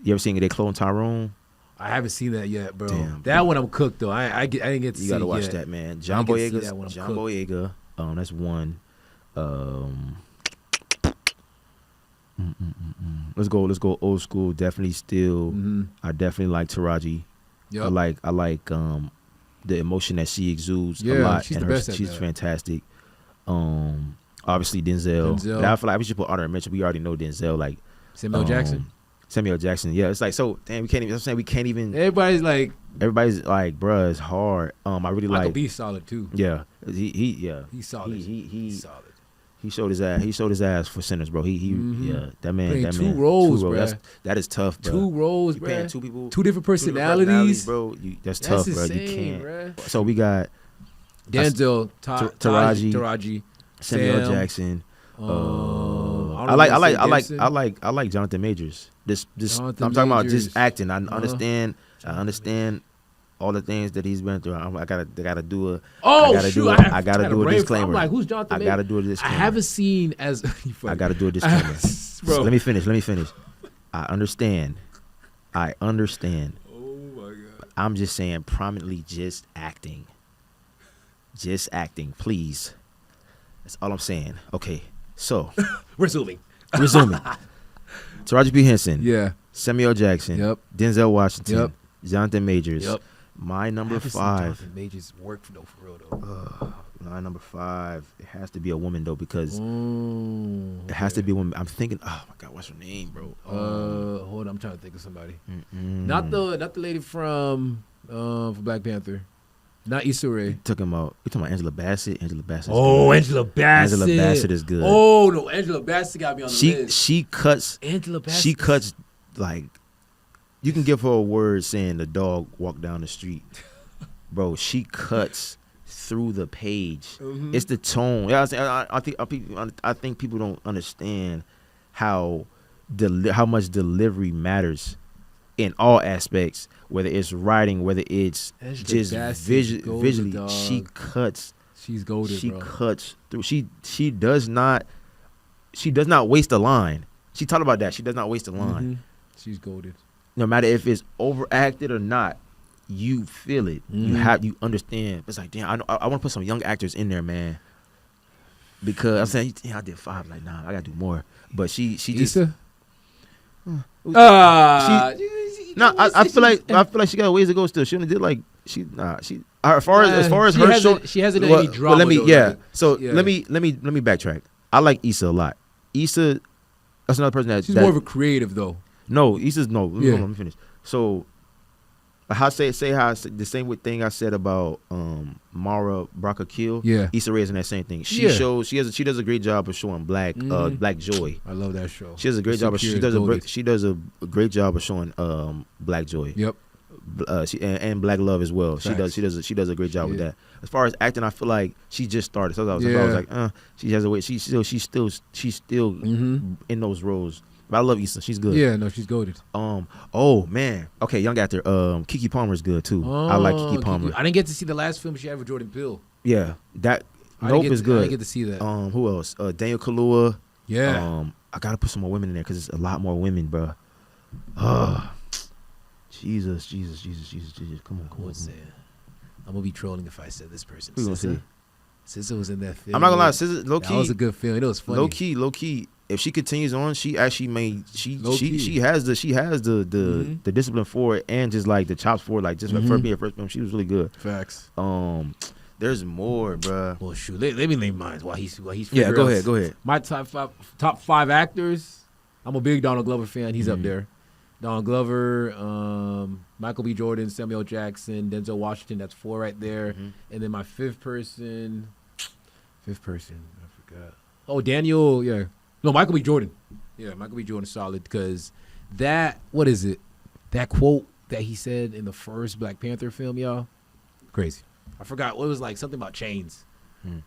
B: You ever seen They Clone Tyrone?
A: I haven't seen that yet, bro.
B: Damn,
A: that one I'm cooked though. I didn't get to see it.
B: You gotta watch
A: yet.
B: that, man. John Boyega. That's one. Let's go old school. Definitely still. I definitely like Taraji.
A: Yep.
B: I like the emotion that she exudes a
A: Yeah,
B: lot.
A: she's
B: and
A: the best at
B: she's
A: that.
B: fantastic. Obviously Denzel. But I feel like we should put honorable mention. We already know Denzel. Like
A: Samuel Jackson.
B: Samuel Jackson. Yeah, it's like so. Damn, we can't even. I'm saying we can't even.
A: Everybody's like,
B: bruh, it's hard. I really
A: Michael
B: like.
A: B's solid too.
B: Yeah,
A: He's solid. He's solid.
B: He showed his ass. He showed his ass for Sinners, bro. Yeah, that man.
A: Playing
B: that
A: two
B: man.
A: roles,
B: two
A: bro.
B: roles. That is tough, bro.
A: Two roles,
B: you
A: bro.
B: paying two people,
A: two different personalities,
B: bro. That's tough, bro.
A: insane,
B: You can't.
A: Bruh.
B: So we got
A: Denzel,
B: Taraji, Samuel
A: Sam,
B: Jackson.
A: I
B: I like Jonathan Majors.
A: Jonathan
B: I'm talking about
A: Majors.
B: just acting. I understand all the things that he's been through. I gotta do a.
A: Oh,
B: I gotta do a disclaimer.
A: I'm like, who's Jonathan Majors?
B: I gotta do a disclaimer.
A: I haven't seen as.
B: I gotta do a disclaimer.
A: Bro.
B: Let me finish. I understand. Oh my god. I'm just saying, prominently, just acting. Please. That's all I'm saying. Okay, so
A: Resuming.
B: Taraji P. Henson.
A: Yeah.
B: Samuel Jackson.
A: Yep.
B: Denzel Washington.
A: Yep.
B: Jonathan Majors.
A: Yep.
B: My number
A: I haven't seen
B: 5.
A: Jonathan Majors work for real though.
B: My number 5. It has to be a woman though, because
A: it
B: it has to be a woman. I'm thinking. Oh my god, what's her name, bro?
A: Hold on, I'm trying to think of somebody. Not the lady from Black Panther. Not Issa Rae.
B: You talking about Angela Bassett? Angela Bassett.
A: Oh, Angela Bassett.
B: Angela Bassett is good.
A: Oh no, Angela Bassett got me on the list.
B: She cuts.
A: Angela Bassett.
B: She cuts like. You can give her a word saying the dog walked down the street, bro. She cuts through the page. It's the tone. Yeah, I think people don't understand how much delivery matters in all aspects, whether it's writing, whether it's just visually. She cuts.
A: She's golden.
B: She
A: bro.
B: cuts through. She does not waste a line. She talked about that. She does not waste a line.
A: She's golden.
B: No matter if it's overacted or not, you feel it. You understand. It's like, damn, I want to put some young actors in there, man. Because I'm saying, I did 5. Like, nah, I gotta do more. But she just.
A: Issa?
B: I feel like she got ways to go still. She only did like as far as her show.
A: She hasn't done any drama.
B: Let me
A: though,
B: let me backtrack. I like Issa a lot. Issa, that's another person
A: she's more of a creative though.
B: No, Issa's no.
A: Yeah.
B: Let me finish. So, the same thing I said about Mara Brock-Akil.
A: Yeah.
B: Issa Rae is in that same thing. She does a great job of showing black joy.
A: I love that show.
B: She does a great job. She does a great job of showing black joy.
A: Yep.
B: And black love as well.
A: Facts.
B: She does a great job with that. As far as acting, I feel like she just started. I was like, she has a way. She's still in those roles. But I love Issa. She's good.
A: Yeah, no, she's goated.
B: Oh man. Okay, young actor. Keke Palmer is good too. I like Keke Palmer.
A: I didn't get to see the last film she had with Jordan Peele.
B: Yeah, that Nope is good.
A: I didn't get to see that.
B: Who else? Daniel Kaluuya.
A: Yeah.
B: I gotta put some more women in there because it's a lot more women, bro. Jesus. Come on.
A: I'm gonna be trolling if I said this person.
B: Who you gonna say?
A: SZA was in that film.
B: I'm not gonna lie, SZA, low key.
A: That was a good film. It was funny.
B: Low key. If she continues on, she actually she has the discipline for it and just like the chops for it. Like just for being first film, she was really good.
A: Facts.
B: There's more, bruh.
A: Well, shoot. Let me name mine while he's
B: yeah. Go ahead.
A: My top five actors. I'm a big Donald Glover fan. He's up there. Donald Glover, Michael B. Jordan, Samuel Jackson, Denzel Washington. That's 4 right there. And then my fifth person, I forgot. Oh, Daniel. Yeah. No, Michael B. Jordan. Yeah, Michael B. Jordan solid because what is it? That quote that he said in the first Black Panther film, y'all, crazy. I forgot what it was like, something about chains.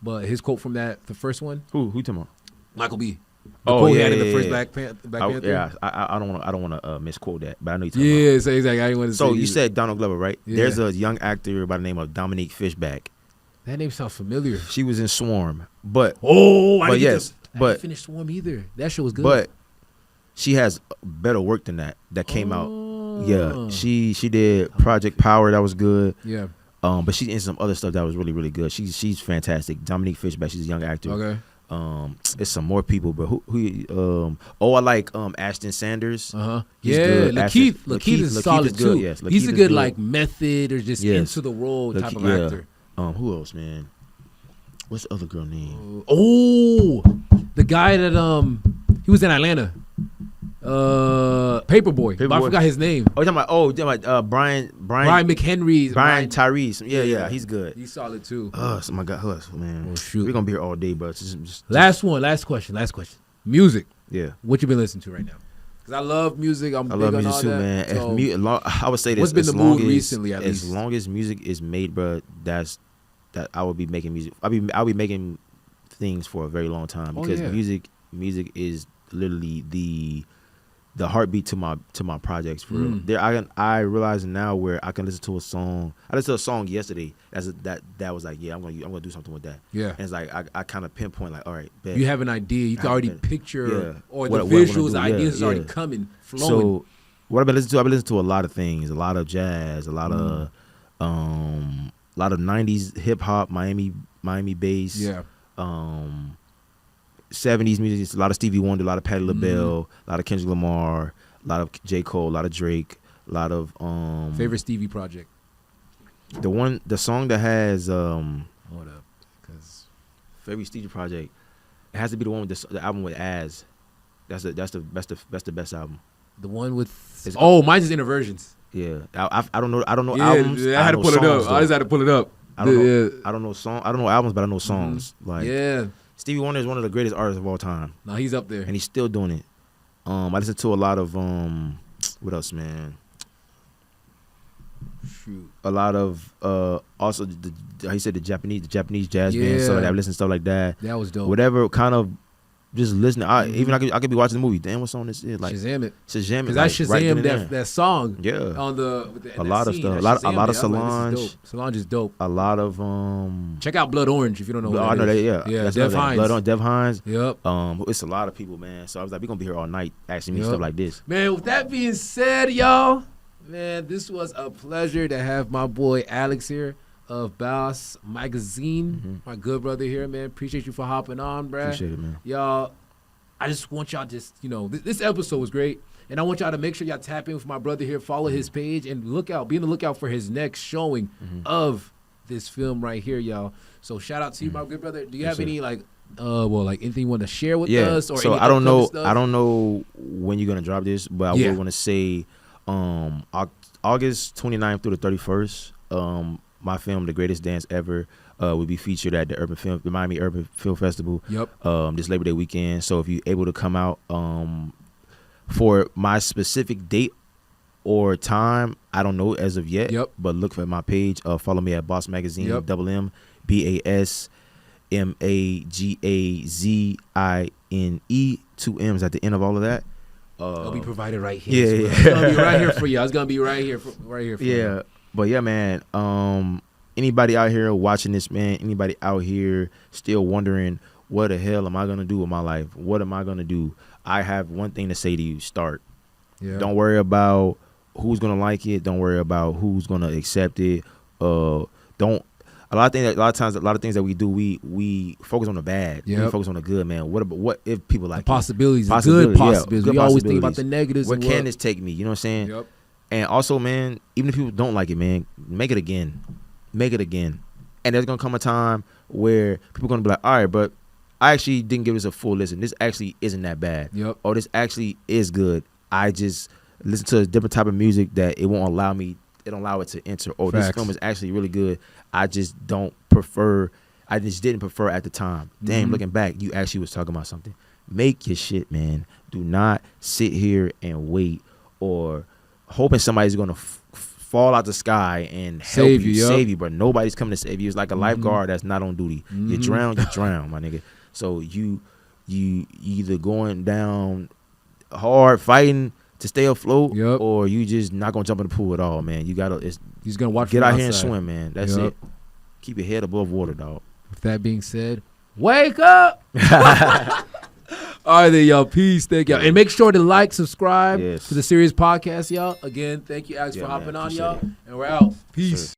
A: But his quote from the first one.
B: Who you talking about?
A: Michael B. Quote he had in the first Black Panther.
B: Yeah, I don't want to misquote that, but I know you're talking
A: about.
B: Yeah,
A: so exactly. I didn't want to
B: so
A: say
B: you said Donald Glover, right? Yeah. There's a young actor by the name of Dominique Fishback.
A: That name sounds familiar.
B: She was in Swarm, but
A: I didn't finish Swarm either. That show was good.
B: But she has better work than that came out. Yeah, she did Project Power, that was good. Yeah. But she's in some other stuff that was really, really good. She's fantastic. Dominique Fishback, she's a young actor. Okay. There's some more people, but who I like Ashton Sanders.
A: Yeah, Lakeith is solid too. Yes, he's a good like method or just into the role type of actor.
B: Who else, man? What's the other girl name?
A: The guy that he was in Atlanta. Paperboy. But I forgot his name.
B: You're talking about Brian
A: McHenry.
B: Brian Tyrese. Yeah, he's good.
A: He's solid too.
B: Oh my God, man. Oh, shoot. We're gonna be here all day, bro. Just
A: last question. Music.
B: Yeah.
A: What you been listening to right now? Because I love music. I love music too, man.
B: I would say this.
A: What's been the mood recently?
B: As long as music is made, bro, that I will be making music. I'll be making things for a very long time because music is literally the heartbeat to my projects for real. There, I realize now where I can listen to a song. I listened to a song yesterday. That was like, I'm gonna do something with that. Yeah, and it's like I kind of pinpoint like, all right, bet.
A: You have an idea. You can already picture or the visuals, ideas is already coming, flowing. So
B: what I've been listening to a lot of things, a lot of jazz, a lot of 90s hip hop, Miami bass. Yeah. 70s music, a lot of Stevie Wonder, a lot of Patti LaBelle, a lot of Kendrick Lamar, a lot of J. Cole, a lot of Drake, a lot of
A: favorite Stevie project.
B: The song that has
A: hold up, because
B: favorite Stevie project, it has to be the one with the album with Az. That's the best album.
A: The one with mine's is Introversions.
B: Yeah, I don't know albums.
A: Yeah, I had to pull it up. I just had to pull it up.
B: I don't know albums, but I know songs. Like Stevie Wonder is one of the greatest artists of all time.
A: No, he's up there,
B: and he's still doing it. I listen to a lot of what else, man?
A: Shoot.
B: A lot of also how you said the Japanese jazz band, so I listen to stuff like that.
A: That was dope.
B: Whatever kind of just listening. Even I could be watching the movie. Damn, what song this is? Like
A: Shazam it.
B: Because
A: I Shazam that song.
B: Yeah.
A: On
B: a lot of stuff. A lot of Solange.
A: Like, Solange is dope.
B: A lot of
A: check out Blood Orange if you don't know.
B: I know that. Yeah.
A: Dev Hines.
B: Blood Orange, Dev Hines.
A: Yep.
B: It's a lot of people, man. So I was like, we're gonna be here all night asking me stuff like this.
A: Man, with that being said, y'all, man, this was a pleasure to have my boy Alex here of BasMagazinemm, my good brother here, man. Appreciate you for hopping on, bruh.
B: Appreciate it, man.
A: Y'all, I just want y'all this episode was great, and I want y'all to make sure y'all tap in with my brother here, follow his page, and be on the lookout for his next showing of this film right here, y'all. So shout out to you, my good brother. Do you have any anything you want to share with us? Or
B: so I don't know when you're gonna drop this, but I would want to say August 29th through the 31st. My film, The Greatest Dance Ever, will be featured at the Miami Urban Film Festival. Yep. This Labor Day weekend. So if you're able to come out for my specific date or time, I don't know as of yet. Yep. But look for my page. Follow me at BasMagazinemm, M BasMagazine, 2 M's at the end of all of that.
A: It'll be provided right here.
B: Yeah,
A: It's gonna be right here for you. It's gonna be right here for you.
B: Yeah, but yeah, man. Anybody out here watching this, man? Anybody out here still wondering what the hell am I gonna do with my life? What am I gonna do? I have one thing to say to you: start.
A: Yeah.
B: Don't worry about who's gonna like it. Don't worry about who's gonna accept it. Don't. A lot of things that we do, we focus on the bad.
A: Yep.
B: We focus on the good, man. What if people like
A: possibilities,
B: it?
A: good possibilities.
B: Yeah,
A: We always think about the negatives.
B: Where can this take me? You know what I'm saying?
A: Yep.
B: And also, man, even if people don't like it, man, make it again. Make it again. And there's gonna come a time where people are gonna be like, all right, but I actually didn't give this a full listen. This actually isn't that bad.
A: Yep.
B: Or this actually is good. I just listen to a different type of music that it won't allow me. It don't allow it to enter. Or
A: Facts.
B: this film is actually really good. I just don't prefer. I just didn't prefer at the time. Damn, looking back, you actually was talking about something. Make your shit, man. Do not sit here and wait or hoping somebody's gonna fall out the sky and help save you, but nobody's coming to save you. It's like a lifeguard that's not on duty. You drown, my nigga. So you either going down hard fighting to stay afloat, or you just not gonna jump in the pool at all, man. You gotta.
A: He's gonna watch.
B: Get out here and swim, man. That's it. Keep your head above water, dog.
A: With that being said, wake up. All right, then, y'all. Peace. Thank y'all. And make sure to like, subscribe to the Serious Podcast, y'all. Again, thank you, Alex, for hopping on, y'all. And we're out. Peace. Sure.